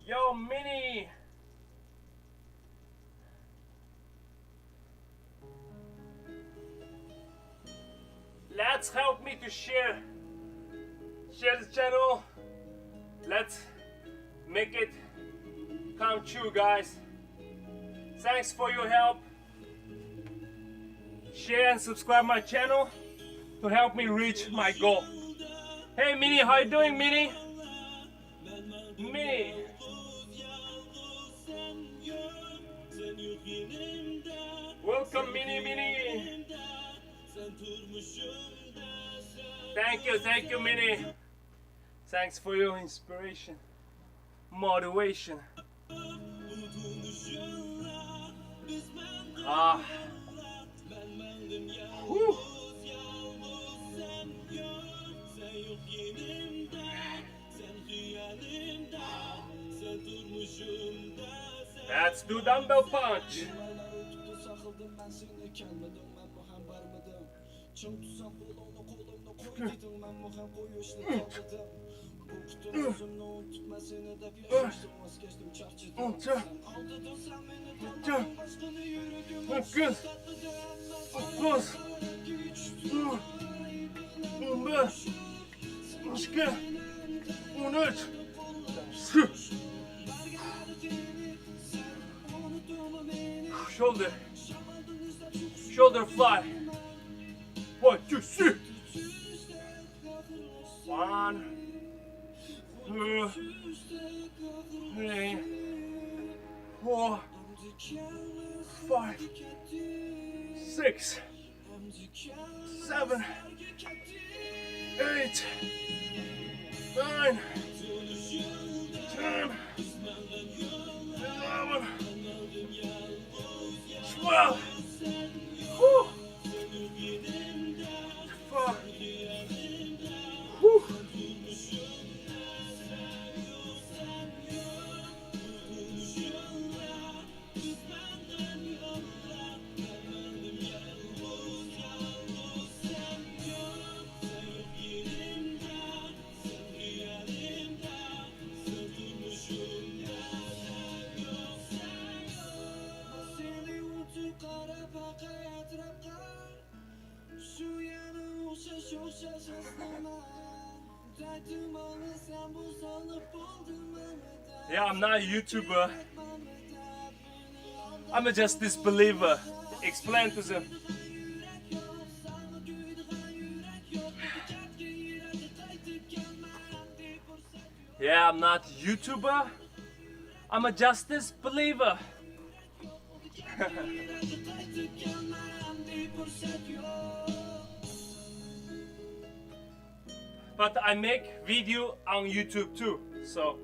Yo, Mini! Let's help me to share the channel. Let's make it come true, guys. Thanks for your help. Share and subscribe my channel to help me reach my goal. Hey Mini, how you doing, Mini? Mini. Welcome, Mini. Thank you, Mini. Thanks for your inspiration, motivation. Ah. Whew. Let's do dumbbell punch. Shoulder, shoulder fly. 1, 2, 3. 1, 2, 3, 4, 5, 6, 7, 8, 9, 10, 11, 12. Whew. 4. Whew. Yeah, I'm not a YouTuber. I'm a just disbeliever. Explain to them. Yeah, I'm not a YouTuber. I'm a justice believer. But I make video on YouTube too, so.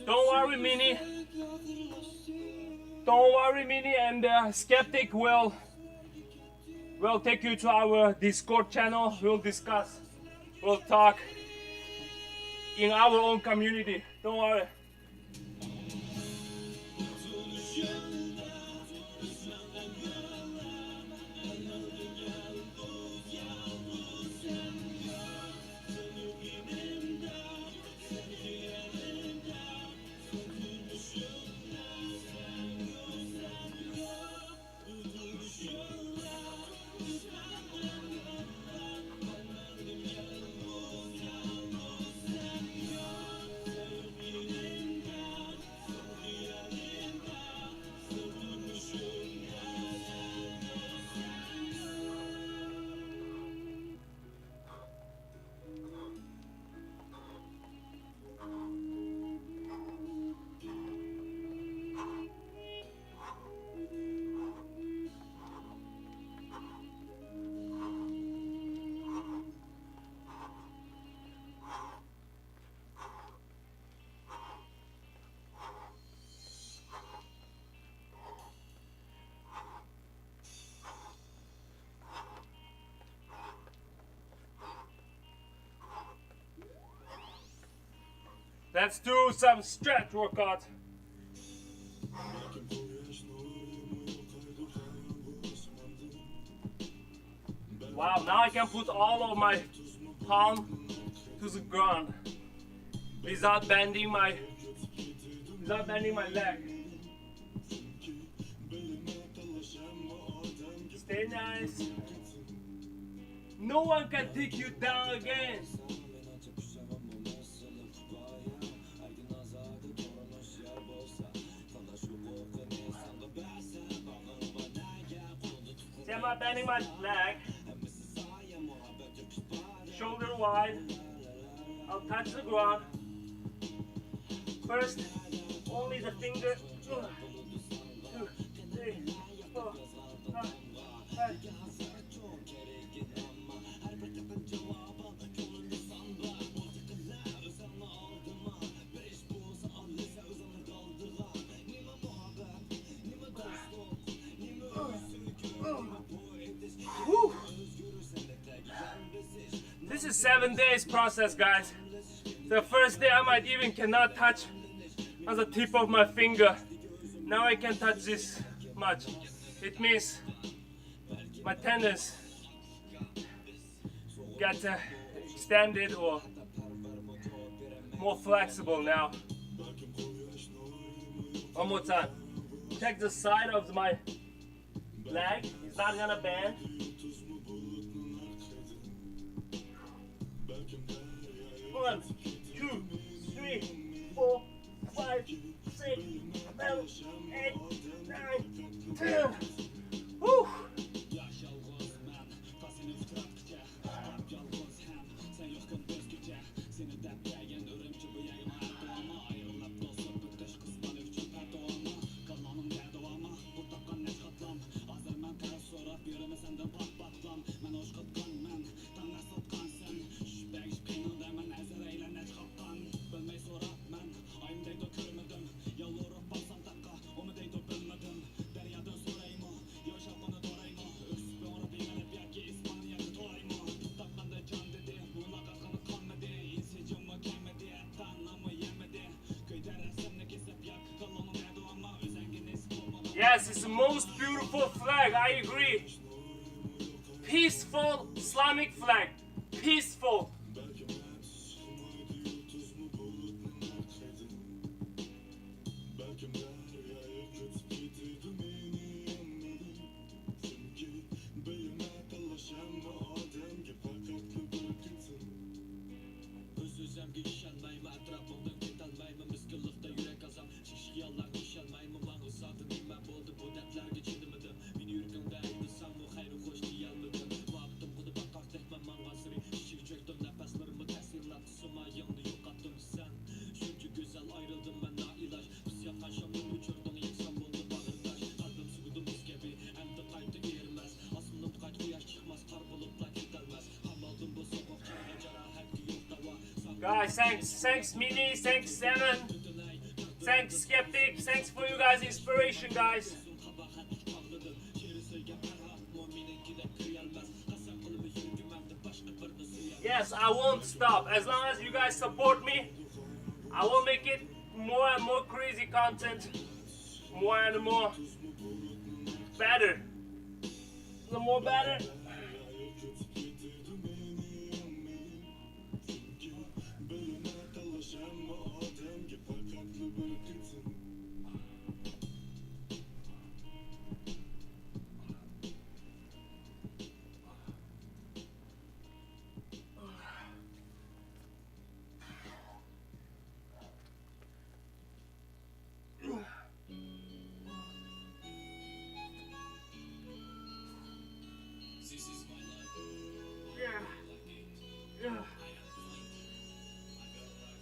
Don't worry, Minnie. Don't worry, Minnie, and Skeptic will take you to our Discord channel. We'll discuss, we'll talk in our own community. Don't worry. Let's do some stretch workout. Wow, now I can put all of my palm to the ground without bending my leg. Stay nice. No one can take you down again. See, I'm not bending my leg. Shoulder wide. I'll touch the ground. First, only the finger. 2, 3, 4, 5, 6. This is 7 days process, guys. The first day I might even cannot touch on the tip of my finger. Now I can touch this much. It means my tendons get extended or more flexible now. One more time. Check the side of my leg. It's not gonna bend. One, 2, 3, 4, 5, 6, 7, 8, 9, 10. Woo! Yes, it's the most beautiful flag, I agree. Peaceful Islamic flag. Peaceful. Guys, thanks Mini, thanks Seven, thanks Skeptic, thanks for you guys' inspiration, guys. Yes, I won't stop. As long as you guys support me, I will make it more and more crazy content, more and more better. The more better.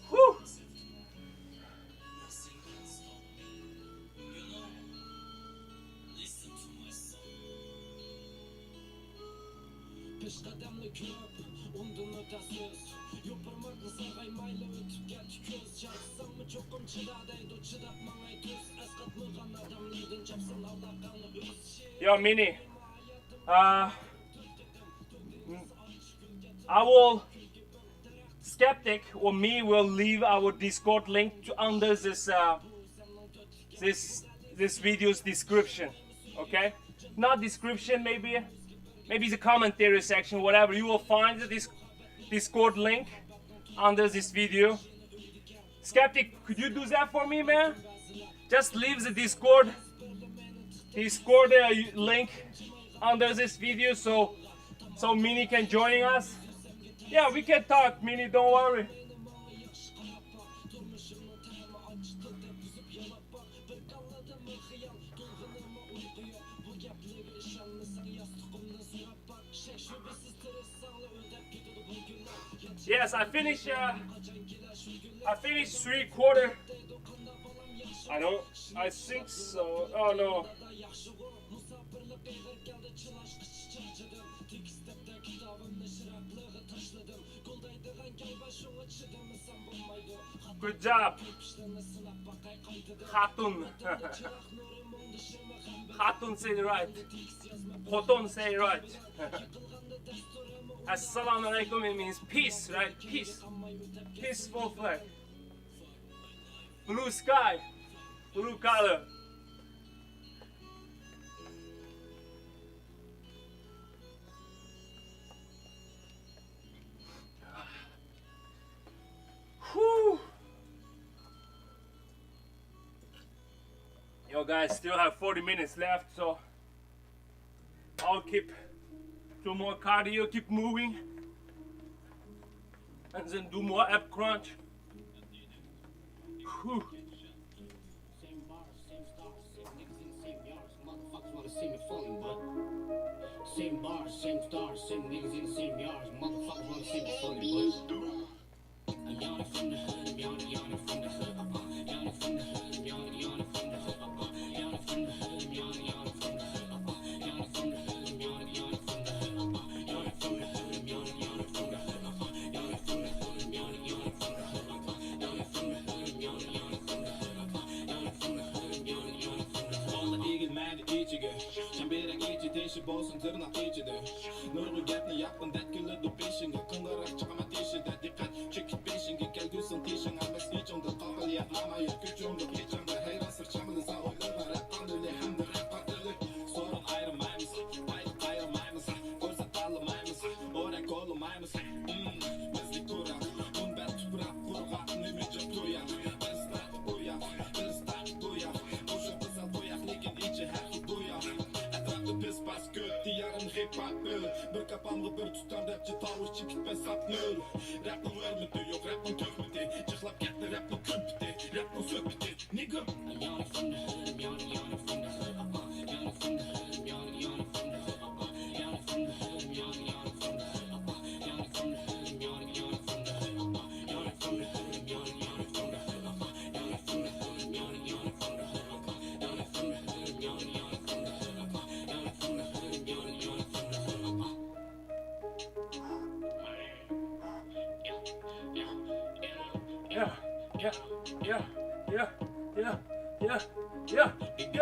Whew. Peshqadamni ko'p, undan o'tasiz. Yo'pirmoqni sarg'aymayli o'tib ketdi ko'z. Chaqsammi cho'qim chidadaydi, chidab mangay tuz. Asqatmagan odam neden chapsin allaqani o'z. Yo, Mini. I will, Skeptic or me will leave our Discord link under this this video's description. Okay, not description, maybe the commentary section, whatever. You will find the Discord link under this video. Skeptic, could you do that for me, man? Just leave the Discord link under this video so Mini can join us. Yeah, we can talk, Mini, don't worry. Yes, I finished 3/4. I think so. Oh no. Good job. Hatun. Hatun say it right. Hoton say it right. Assalamu alaikum, it means peace, right? Peace. Peaceful flag. Blue sky. Blue color. Whew. Yo guys, still have 40 minutes left, so I'll keep 2 more cardio, keep moving, and then do more ab crunch. Whew. Same bars, same stars, same niggas in the same yards. Motherfuckers wanna see me falling, but same bars, same stars, same niggas in the same yards. Motherfuckers wanna see me falling, but I'm yawning from the hood, I'm yawning from the hood, yawning from the hood, I'm yawning from the hood, yawning from the hood, I'm yawning from the hood, yawning from the hood, I'm yawning from the hood, yawning from the hood, I'm yawning from the hood, yawning from the hood, I'm yawning from the hood, yawning from the hood, I'm yawning from the hood, yawning from the hood, I'm yawning from the hood. Alla egenmænd içige Çembere içi teşi bolsun tırnak içide Nurgu gapni yapın detkili du peşinge Kıngarak çıkama teşide dikkat Çekit peşinge kelgüsün teşin Almas içimde kakıl yapmamaya Küçümde geçimde heyran sırçamını Sa oylarına rap kandili hemde rap kandili Sorun ayrılmaymış Ayrılmaymış Korsat almaymış Orek olmaymış Bizlik kurak Bunber tüprak kurga Nümücü duyan Bizler uyan Bizler duyan Boşu kızal duyak Lekin içi her ki duyan Etrafı pis bas göt Diyarın hip hop Bir kapanlı bir tutan rapçi tavır çıkıp ben satmıyor Rap'ın vermedi yok rap'ın tövmedi Çıklap gitti rap'ın köpüdü Rap'ın söküdü Nigga I'm yawning from the hood, I'm yawning from the hood, yawning from the hood, I'm yawning from the hood, yawning from the hood, I'm yawning from the hood, yawning from the hood, I'm yawning from the hood, yawning from the hood, I'm yawning from the hood, yawning from the hood, I'm yawning from the hood, yawning from the hood, I'm yawning from the hood, yawning from the hood, I'm yawning from the hood. Yeah, yeah, yeah, yeah, yeah, yeah, yeah, yeah. Yeah. Yeah. Yeah. Yeah.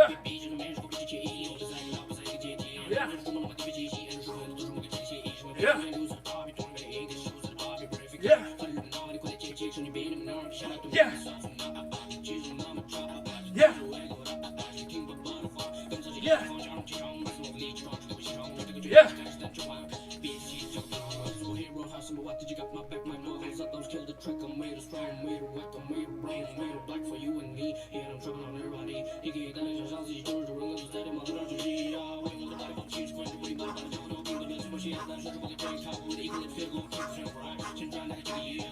Yeah. Yeah. Yeah. What did you got my back, my models up, those kill the track, I'm made of strong, I'm made of whack, I'm made of brain, I'm made of black for you and me, yeah, I'm tripping on everybody, he get that in your he's George, the ring of the steady, mother, we the body from cheese, going to be the body, don't know, the best, but she has that, sugar, the tank, top, with the equal, and figure, and right, chin, down, that give you,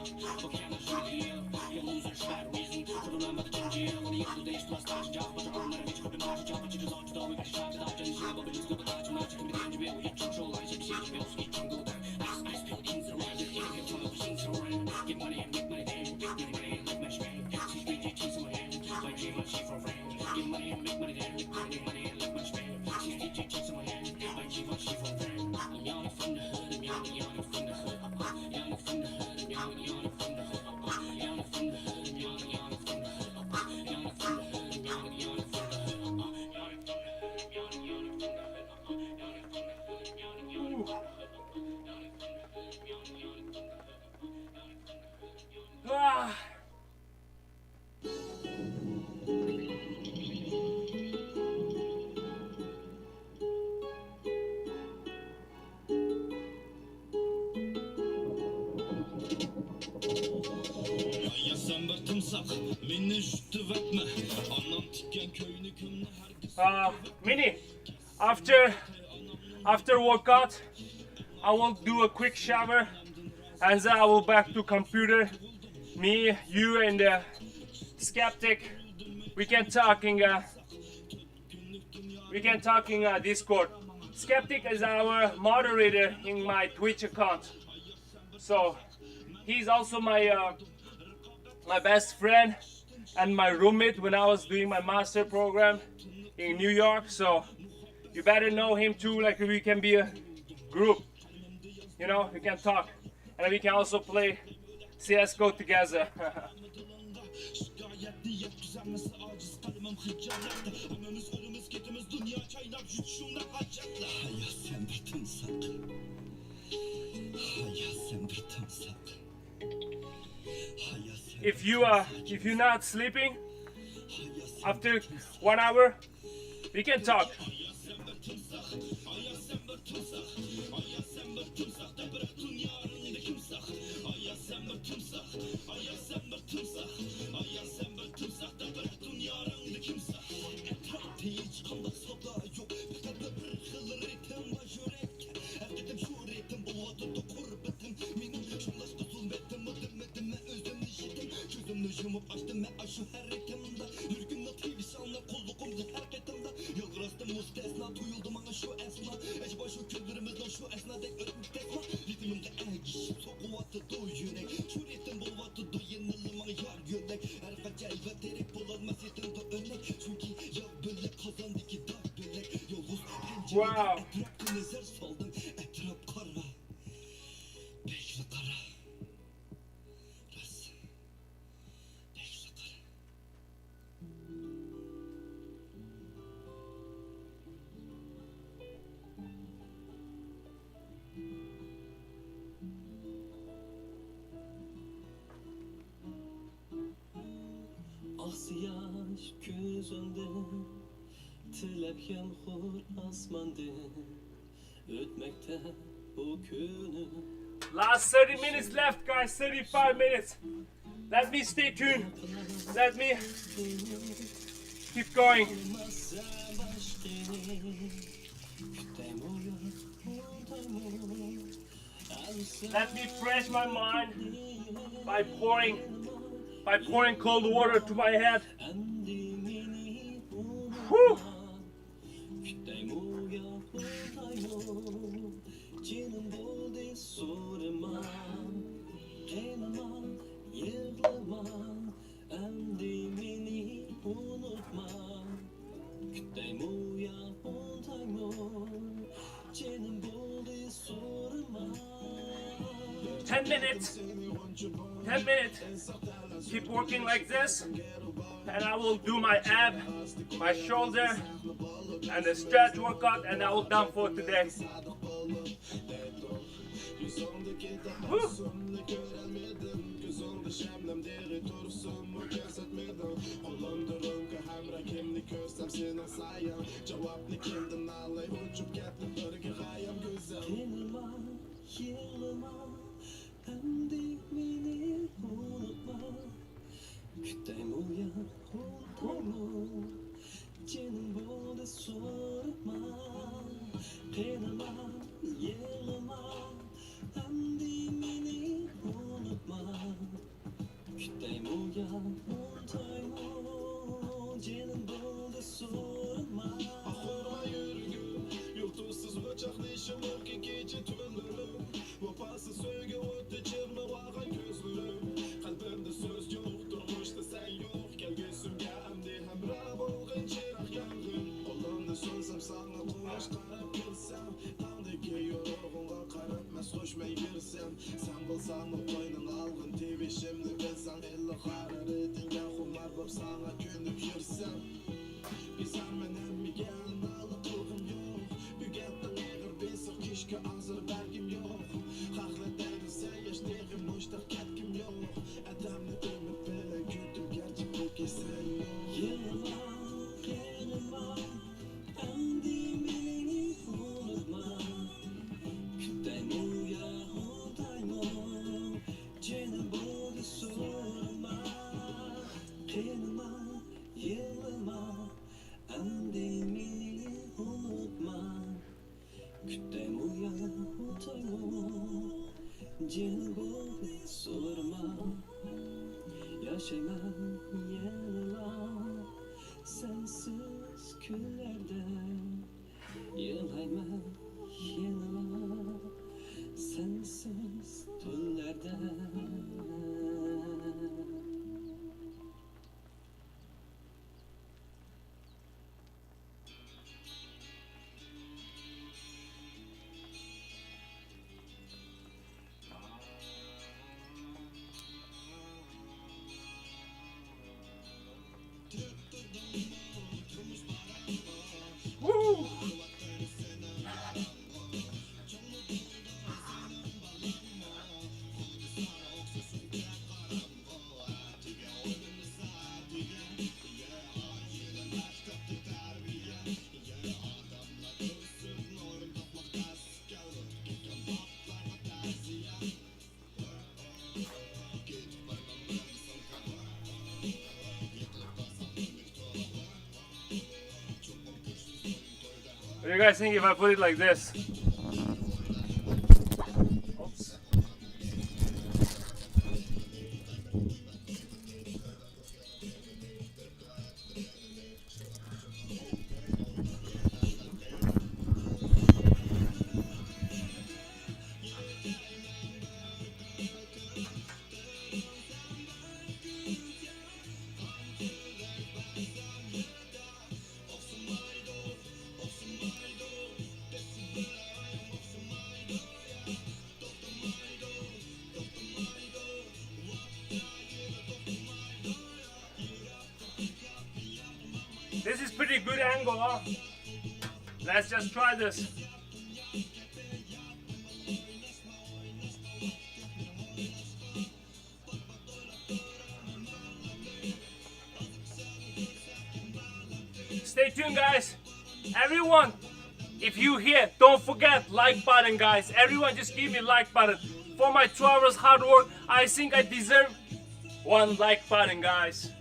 okay, I'm not sure, yeah, you lose your bad reason, for the lamb of the gym, yeah, for the other days, plus, touch, job, but you're on that, bitch, could not job, but you just on to the way, but you shot it out, and you but it's good, but that's much, you can be the engineer, you control, I should see, you can go down, I still in the right, get money and make money, damn, get money and make money, damn. She's big, she's in my hand, like she wants she from friend. Get money and make money, damn, get money and make money, damn. She's big, she's in my hand, like she wants she from friend. I'm yawning from the hood, I'm yawning from the hood, yawning from the hood, I'm yawning from the hood, yawning from the hood, I'm yawning from the hood, yawning from the hood, I'm yawning from the hood, yawning from the hood, I'm yawning from the hood, yawning from the hood, I'm yawning from the hood, yawning from the hood, I'm yawning from the hood. Ah. Yasam bir tımsak Meni jüttü vatma Anam tikken köyünü kümünü Mini, after workout, I will do a quick shower, and then I will back to computer. Me, you, and Skeptic, we can talk in Discord. Skeptic is our moderator in my Twitch account, so he's also my best friend and my roommate when I was doing my master program in New York. So you better know him too. Like we can be a group, you know, we can talk, and we can also play CS:GO together. Şikayetli yet düzenmesi aciz kalemim hıcaretli Anamız ölümüz ketimiz dünya çaynap yutuşumda hacetli Hayat sen bir tımsak Hayat sen bir tımsak Hayat sen If you're not sleeping after 1 hour, we can talk. hiç kandak sabda yok Bir tabi bir xil ritim var yürekke Erdedim şu ritim bu adı kurbetim Benim şunlaştı zulmetim Ödemedim özüm işitim Gözümü yumup açtım aşu her ritimde Yürgünle tüylisanla kullukumda hareketimde Yıldırastım müstesna tuyuldum ana şu esna Ecba şu küllerimizden şu esna dek örtmüş tesma Ritimimde ergişip sokuvatı du yürek Şu ritim bulvatı du yenilim ana yar yürek Erkacay ve terik bulanmaz ritim du örnek Çünkü ya böyle kazandı ki dar bölek Yavuz Wow. etrafı nezer saldım Etraf kara Beşli kara Ras Beşli kara Asyaş gözünde Tilep yağmur asmanda Ötmekte bu günü Last 30 minutes left, guys. 35 minutes. Let me stay tuned. Let me keep going. Let me fresh my mind by pouring cold water to my head. Whew. Ten minutes. Keep working like this, and I will do my ab, my shoulder, and the stretch workout, and I will done for today. Woo. Yaşamam yanıla sensiz küllerde Yılayman yanıla sensiz tüllerde What do you guys think if I put it like this? Oops. This is pretty good angle, huh? Let's just try this. Stay tuned, guys. Everyone, if you here, don't forget like button, guys. Everyone just give me like button. For my 2 hours hard work, I think I deserve one like button, guys.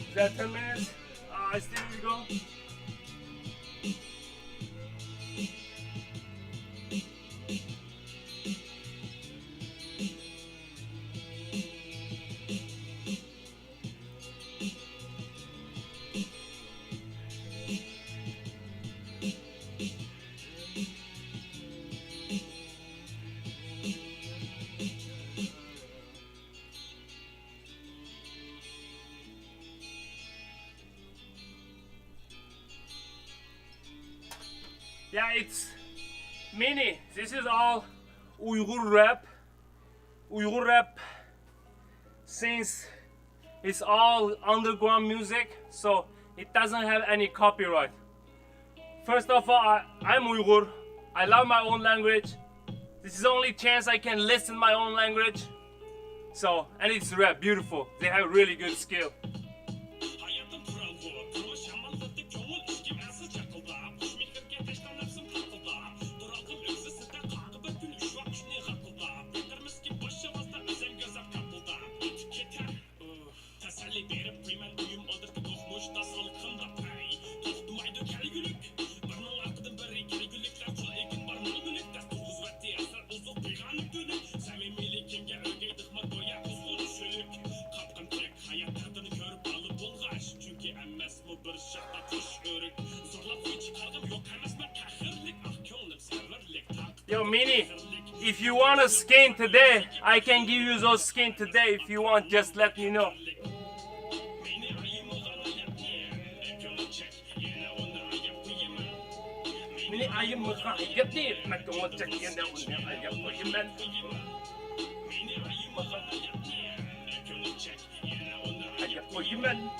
Is that 10 minutes? I still need to go. Yeah, it's mini. This is all Uyghur rap. Uyghur rap, since it's all underground music, so it doesn't have any copyright. First of all, I'm Uyghur. I love my own language. This is the only chance I can listen my own language. So, and it's rap, beautiful. They have really good skill. Yo, Mini, if you want a skin today, I can give you those skin today. If you want, just let me know. Mini, ayım mı kayıp değil, makam çekene onu ayıp koyayım ben. Ayıp koyayım ben.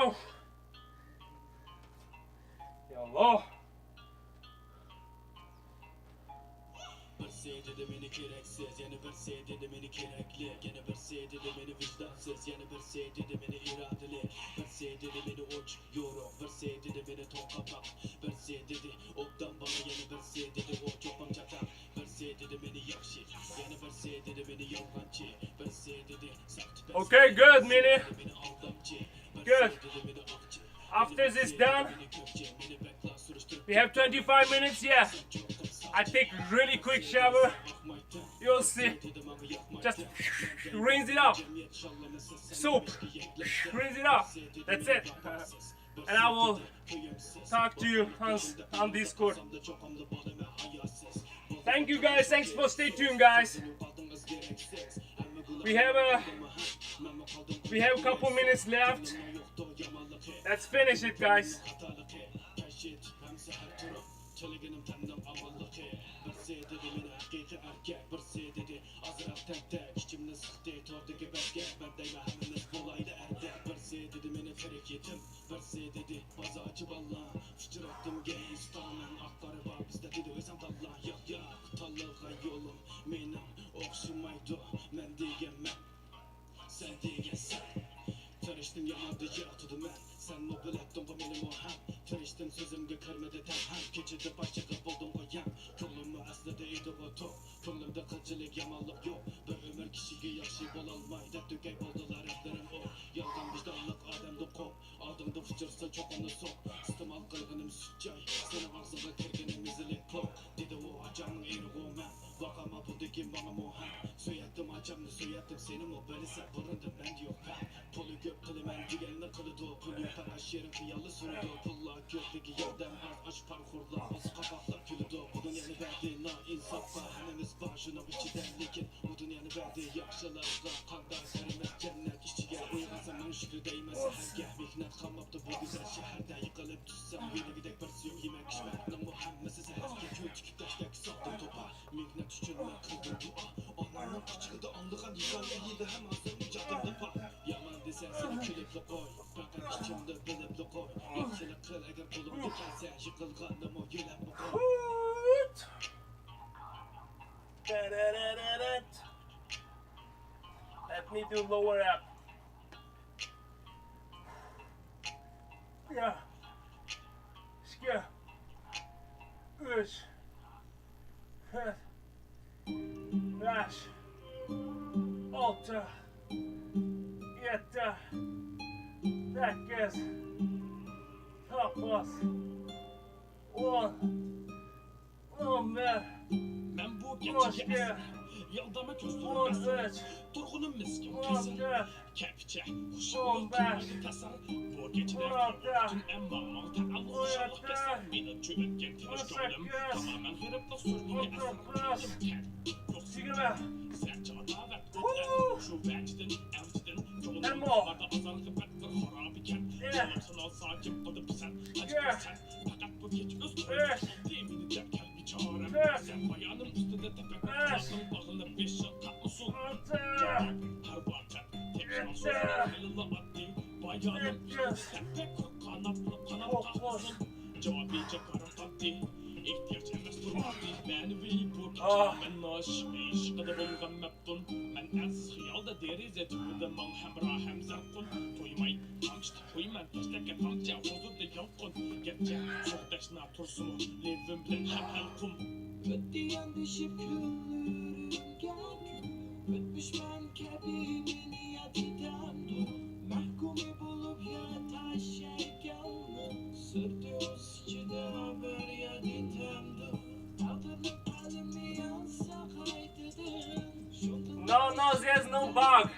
Oh. Ya Allah. Bir şey dedi beni gereksiz, yeni bir şey dedi beni gerekli. Yeni bir şey dedi beni vicdansız, yeni bir şey dedi beni iradeli. Bir şey dedi beni uç, yoruk, bir şey dedi beni tokapak. Bir şey dedi oktan bana, yeni bir şey dedi o çoban çatak. Bir şey dedi beni yakşı, yeni bir şey dedi beni yalgancı. Bir şey dedi sert. Okay, good, Mini. Good. After this done, we have 25 minutes. Yeah, I take really quick shower. You'll see. Just rinse it off. Soap. Rinse it off. That's it. And I will talk to you on Discord. Thank you guys. Thanks for stay tuned, guys. We have a couple minutes left. Let's finish it, guys. Çelegenim tenden avallık bir şey dedi beni hakiki erkek, bir şey dedi azrak tek tek içimde sıktı tordaki belge ben de yaheminiz kolaydı erde. Bir şey dedi beni ferik yetim, bir şey dedi bazı açı balla fıçır ettim geystanen akları var bizde dedi özem dalla yak yak tallığa yolum menim okşumaydı men diyemem sen diyesen. Törüştüm yamandı yağtıdı men. Sen o bilettin bu benim o hem. Törüştüm sözümge kırmedi temhem. Keçide başçıkı buldum o yem. Kılımı esnedeydi bu top. Kılımda kılçılık yamanlık yok. Bir ömür kişiye yakşı bolalmaydı. Tükey boldular etlerim o. Yalgan vicdanlık ademdi kop. Adımda fıçırsın çok onu sok. Sıtımal kılgınım sütçay. Senin ağzına kirgenim izilik klok. Dedi o acamın Uyghur Man. Vakama bu dikim bana mohem. Söyettim acamını söyettim senin o böylese burundu ben yok ben. Polu gök kılı men diğerine kılı doğu. Pul yapan aşyerin kıyalı sürdü. Pulla kökteki yerden az aç parkurla. Az kapakla külü doğu. Bu dünyanı verdi na insafka. Hemimiz başına içidenlikin. Bu dünyanı verdi yakşılarga. Kandar serimiz cennet işçiye. Uygasamın şükrü değmesi hergeh. Mihnet kalmaptı bu güzel şehirde. Yıkılıp düşsem yine gidek bir yok yemek içmek. Namu hemmesiz herke kötük destek saldım topa. Mihnet üçünme kıldım dua. Onların küçüğü andıgan yıkanı yedi hem hazır cadımda pa. Yaman desen seni kilipli koy. Fakat içimde bilipli koy. Yakşılık kıl eğer kolum dikense yıkılgandım o yülen bu koy. Let me do lower up. Yeah. Skip. Üç. Dört. Beş. Altı. Yedi. Sekiz. Dokuz. 10. 11. Ben bu 12. geceye yaldama gözlerim 13. Durgunum miskin 14. Kepçe, 15. kuşu, tasar. Bu gecede 16. bütün emma malta alır şalak keser. Beni çöğüt gentiriş gönlüm. Tamamen hırıpla sürdüğü eser. Yok sigara. Serçe adavet dediler. Şu vecdin, evcidin. Çoğunun varda azarlık ettir harabi kent. Yansın al sakin bıdı pisen. Acı sen. Fakat bu gece öz koymuş. Demini derken bir çarem. Sen bayanın üstünde tepek. Kulağının bağını 5 yıl tatlı su. Her barken. Tekrar sözler yılında adli. Bayanın üstünde tepek. Kanatlı kanat tatlısın. Cevap verecek karım tatlı. İhtiyaç emres durmadı. Manevi bu ben naş. İşkıda bulgan meptun. Ben ensiz hıyalda deriz etibide man hemra hem zarkun. Toymay tamştı koyman. Teşteke tamça huzurda yankun. Gerçek sohdeşna tursumu. Levim bilen hem helkum. Ötdiyen düşüp küllürüm gelgün Ötmüş ben kebinin niyetinden dur Mahkumi bulup yataş şekalını Sırtı öz içinde haber yeditemdi Tadını kalemi yansa kaydedim No, there's no bug.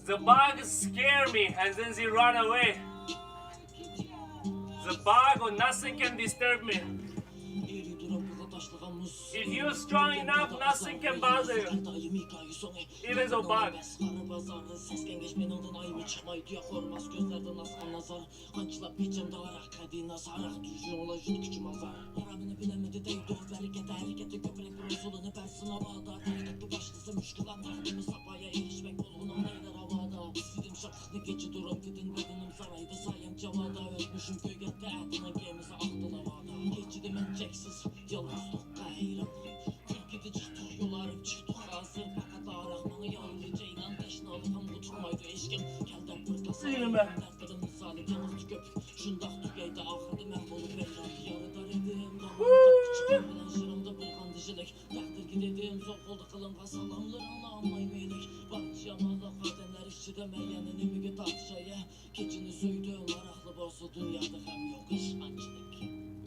The bug scare me and then they run away. The bug or nothing can disturb me. If you're strong enough, nothing can bother you. Even the bug. Gece duran gidin bedenim sarayda say me.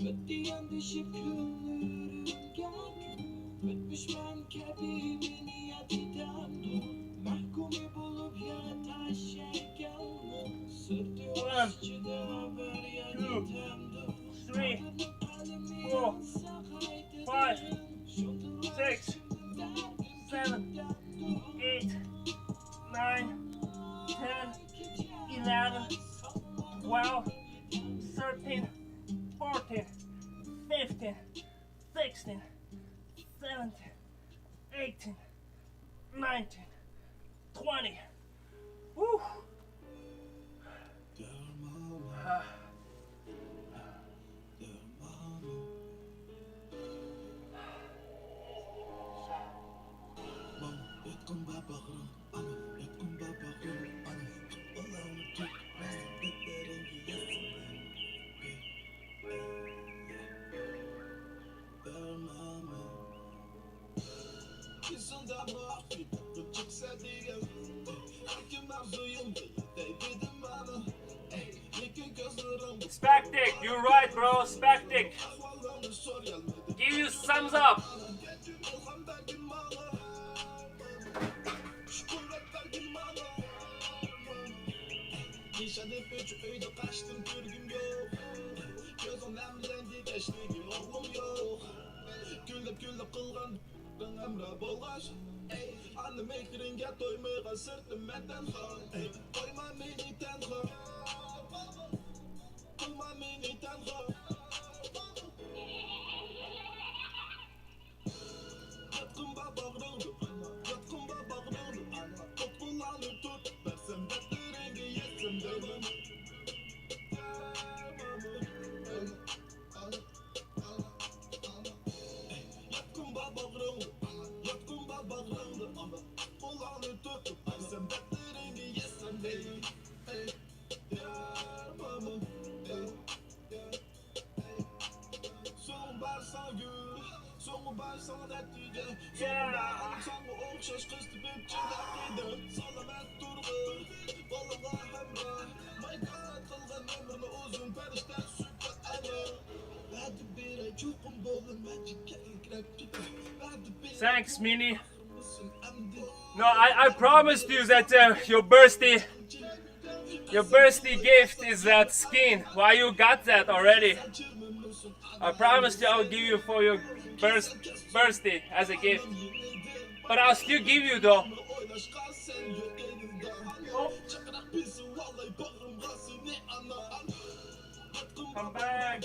Ötdiyen düşüp küllürüm gel Ötmüş ben kebimi niyetinden Mahkumi bulup yataş gel Sırtı üstüde haber yanitemdi 3, 4, 5, 6, 7, 8, 9, 10, 11, 12, 13, 14, 15, 16, 17, 18, 19, 20. Woo! Spectic, you're right, bro. Spectic. Give you thumbs up. Thanks, Mini. No, I promised you that your birthday gift is that skin. Why you got that already? I promised you I would give you for your birthday as a gift. But I'll still give you though. Oh. Come back.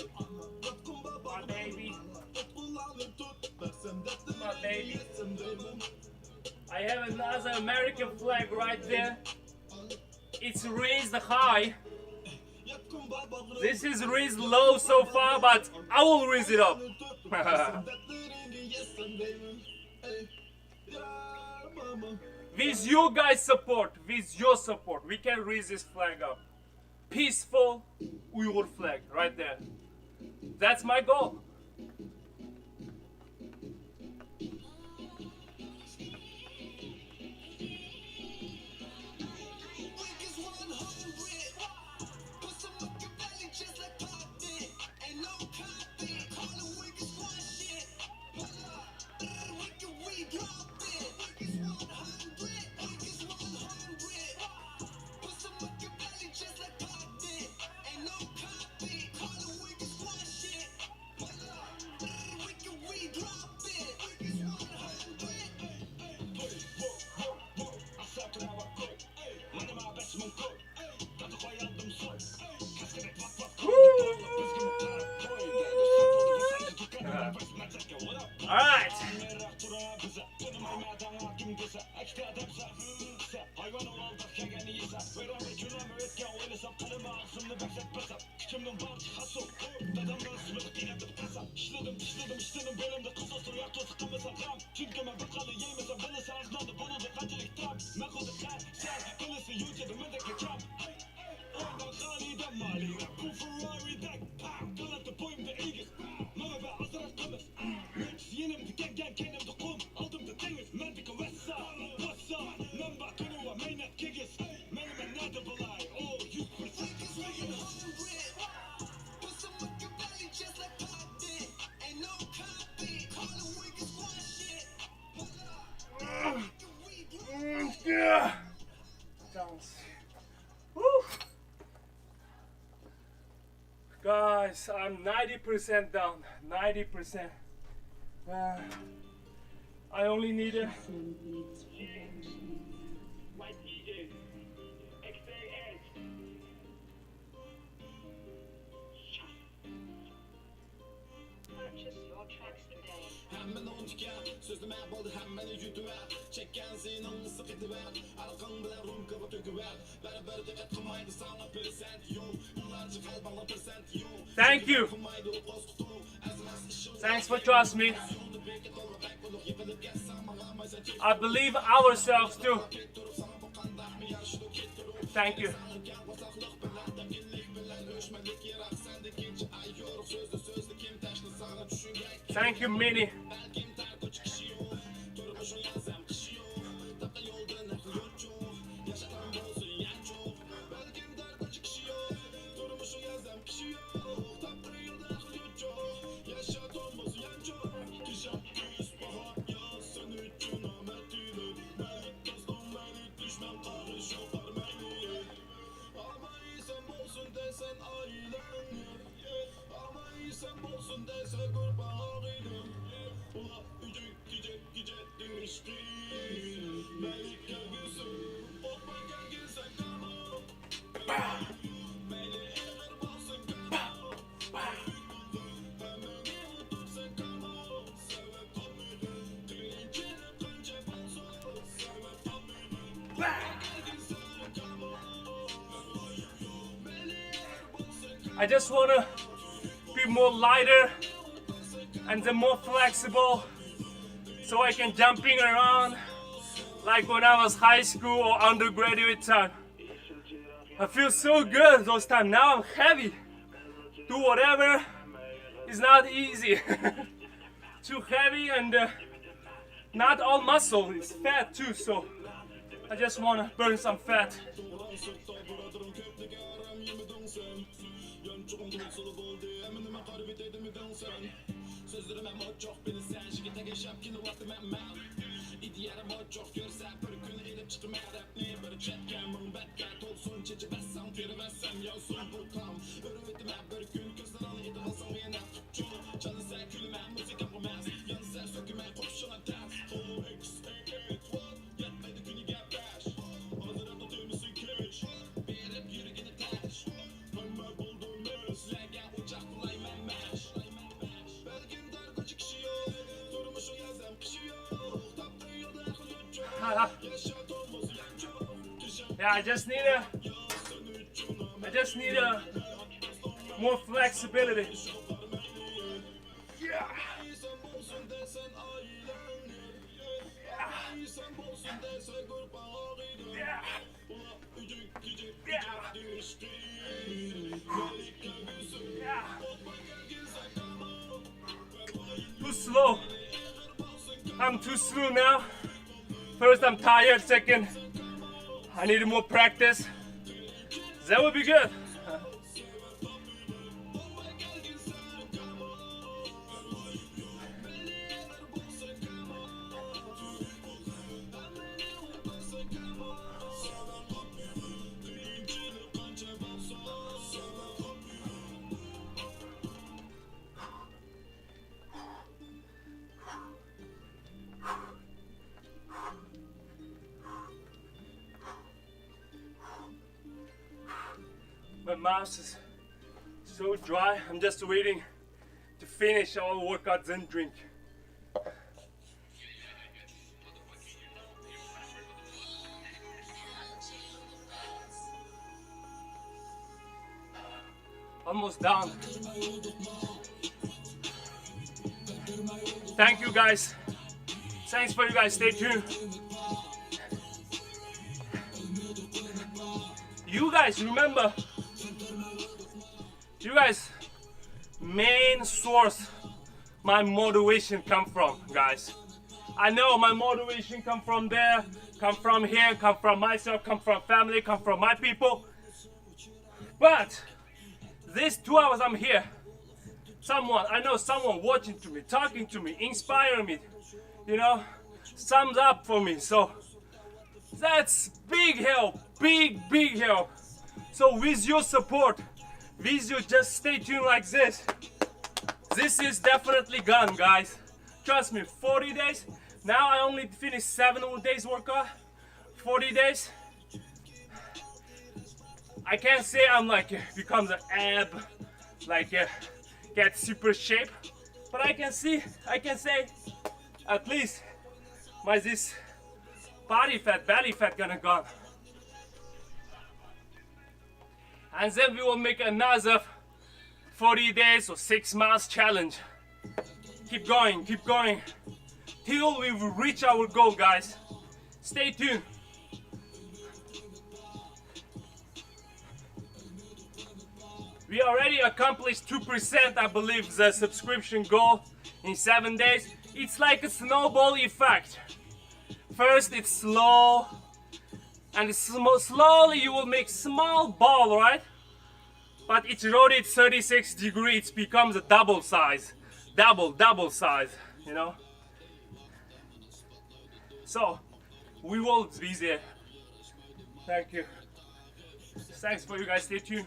My baby. My baby. I have another American flag right there. It's raised high. This is raised low so far, but I will raise it up. With you guys' support, with your support, we can raise this flag up. Peaceful Uyghur flag right there. That's my goal. Alright. خالد مالي ركو فراري ذاك طلعت boyumda ilgir Mama be azrak kımız Yenim diken kendim de kum Aldım da deniz mendika vessa Vassa Namba tunuva meynet kegis Meni ben nade balay Oh 100% Put some Machiavelli just like Pop did. Ain't no copy. Call the Uyghur Man shit. Yeah. Woo. Guys, I'm 90% down. 90%. I only need a. White DJ, XAS. Purchase your tracks today. Hemmeni unutken sözüme boldu hemmeni yutuver Çekken senin sıkıtıver Arkan bilen rumkaba töküver Beraber dikkat kılmaydı sana percent yok Yıllarca kalbana percent yok Thank you. Kılmaydı o post kutu Thanks for trust me. I believe ourselves too. Thank you. Thank you, Minnie. I just want to be more lighter and then more flexible so I can jumping around like when I was high school or undergraduate time. I feel so good those times. Now I'm heavy. Do whatever is not easy. Too heavy and not all muscle. It's fat too, so I just want to burn some fat. Yeah, I just need a more flexibility. Yeah. Yeah. Yeah. Too slow. I'm too slow now. First, I'm tired. Second, I need more practice. That would be good. My mouth is so dry. I'm just waiting to finish all workouts and drink. Almost done. Thank you guys. Thanks for you guys. Stay tuned. You guys remember You guys, main source my motivation come from, guys. I know my motivation come from there, come from here, come from myself, come from family, come from my people. But these 2 hours I'm here, I know someone watching to me, talking to me, inspiring me, you know, sums up for me. So that's big help, big help. So with your support, with you just stay tuned like this is definitely gone, guys. Trust me, 40 days. Now I only finished 7 days workout. 40 days. I can't say I'm like becomes an ab, like get super shape, but I can say at least my this belly fat gonna gone. And then we will make another 40 days or 6 months challenge. Keep going till we reach our goal, guys. Stay tuned. We already accomplished 2%, I believe, the subscription goal in 7 days. It's like a snowball effect. First it's slow, and slowly you will make small ball, right? But it's rotated 36 degrees, it becomes a double size, double size, you know? So, we will be there. Thank you. Thanks for you guys, stay tuned.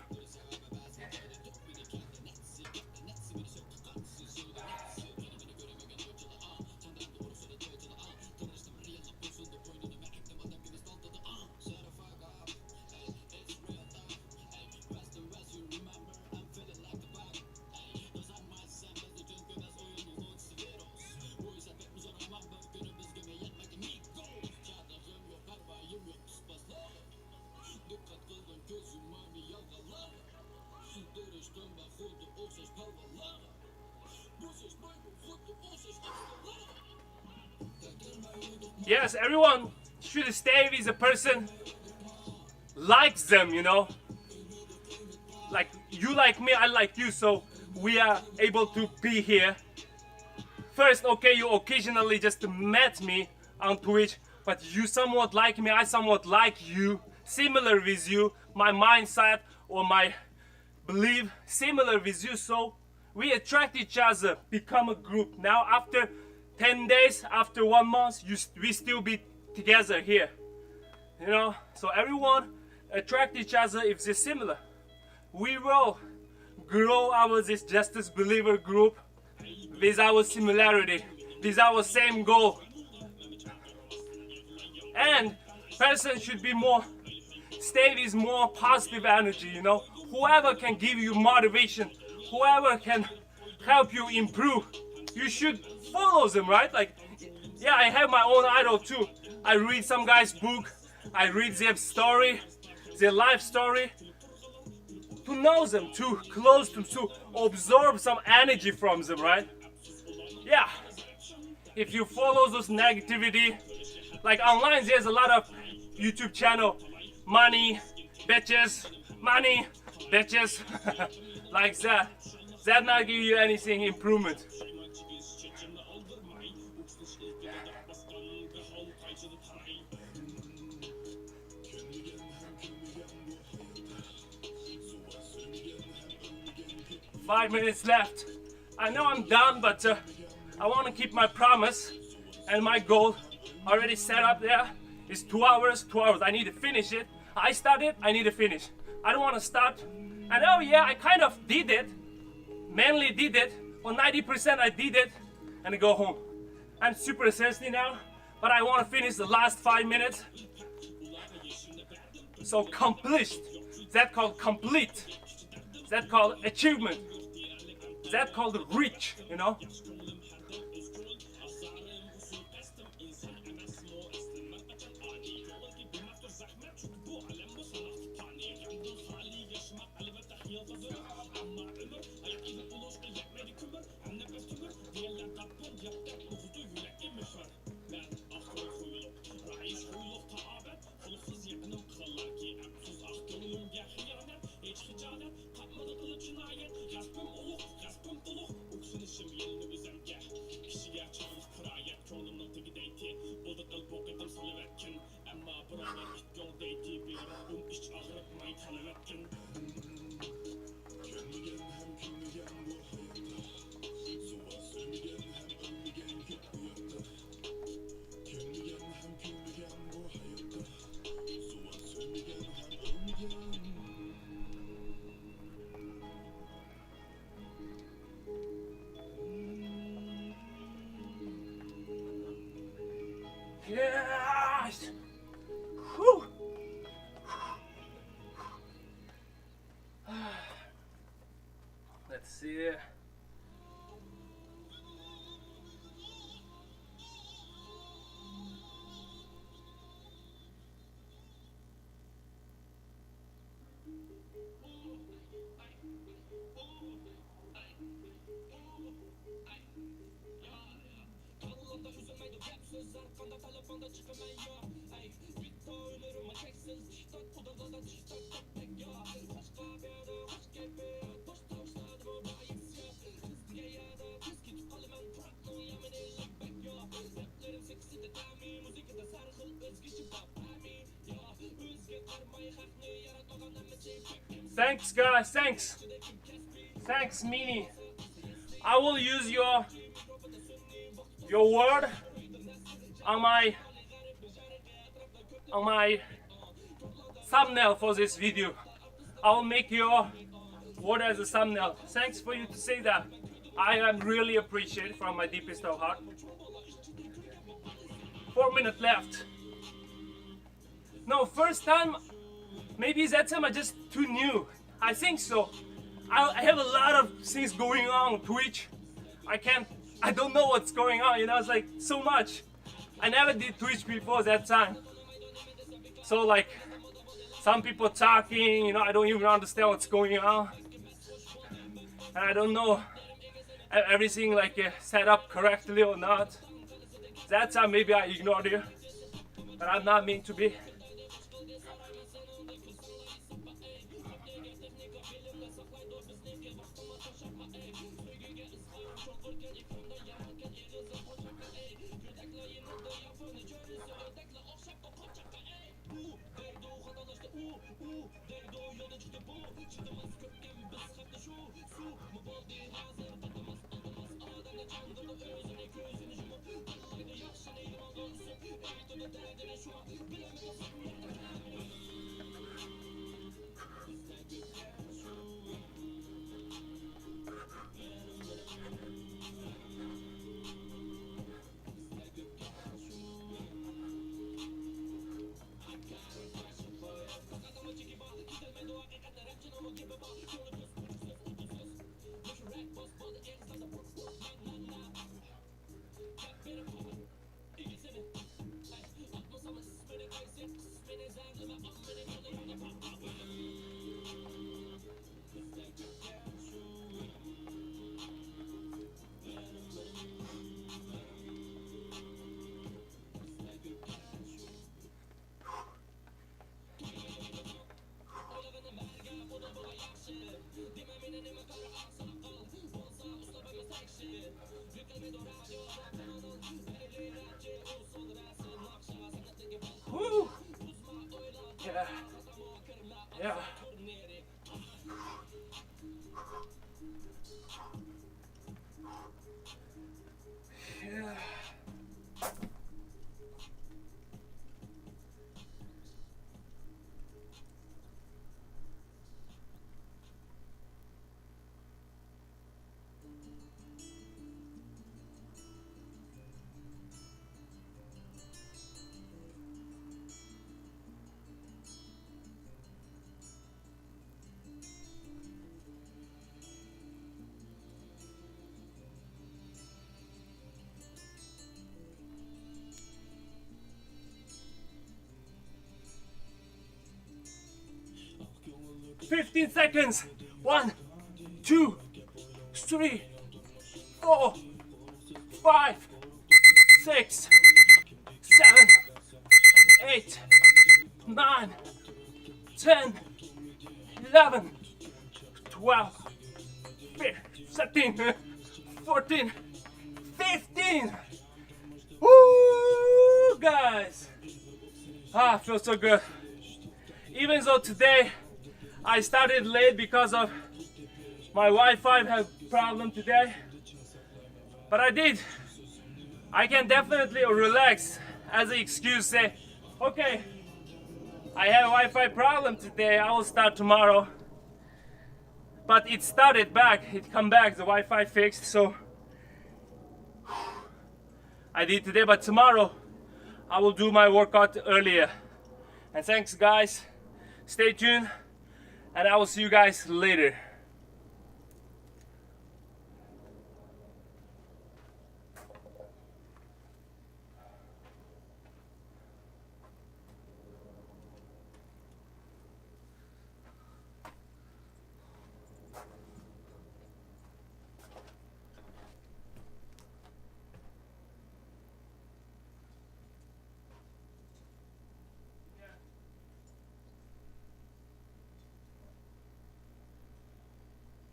Yes, everyone should stay with a person likes them, you know. Like you like me, I like you, so we are able to be here. First, okay, you occasionally just met me on Twitch, but you somewhat like me, I somewhat like you, similar with you, my mindset or my belief similar with you, so we attract each other, become a group. Now after 10 days, after 1 month, we still be together here, you know. So everyone attract each other if they're similar. We will grow our this justice believer group with our similarity, with our same goal. And person should be more, stay with more positive energy, you know. Whoever can give you motivation, whoever can help you improve, you should follow them, right? Like, yeah, I have my own idol too. I read some guy's book, I read their story, their life story, to know them, to close them, to absorb some energy from them, right? Yeah, if you follow those negativity, like online there's a lot of YouTube channel, money, bitches, like that not give you anything improvement. Five minutes left. I know I'm done, but I want to keep my promise, and my goal already set up there is 2 hours. 2 hours. I need to finish it. I started, I need to finish. I don't want to start. And oh yeah, I kind of did it. Mainly did it. Well, 90% I did it, and I go home. I'm super thirsty now, but I want to finish the last 5 minutes. So accomplished. That called complete. That called achievement. That called reach, you know. Hiç hicanet, kapmadı kılıcına ayet. Yes. Whew. Let's see. Thanks guys, thanks Mini. I will use your word on my thumbnail for this video. I'll make your word as a thumbnail. Thanks for you to say that. I am really appreciate from my deepest of heart. 4 minutes left. No, first time, maybe that time I just too new. I think so. I have a lot of things going on Twitch. I don't know what's going on, you know, it's like so much. I never did Twitch before that time. So like, some people talking, you know, I don't even understand what's going on. And I don't know everything like set up correctly or not. That time maybe I ignored you, but I'm not meant to be. Woo. Yeah. Yeah. Yeah. 15 seconds. 1, 2, 3, 4, 5, 6, 7, 8, 9, 10, 11, 12, 13, 14, 15. Woo, guys. Ah, feels so good. Even though today I started late because of my Wi-Fi had problem today, but I did. I can definitely relax as an excuse, say, okay, I have Wi-Fi problem today, I will start tomorrow. But it started back, it come back, the Wi-Fi fixed, so I did today, but tomorrow I will do my workout earlier. And thanks guys, stay tuned, and I will see you guys later.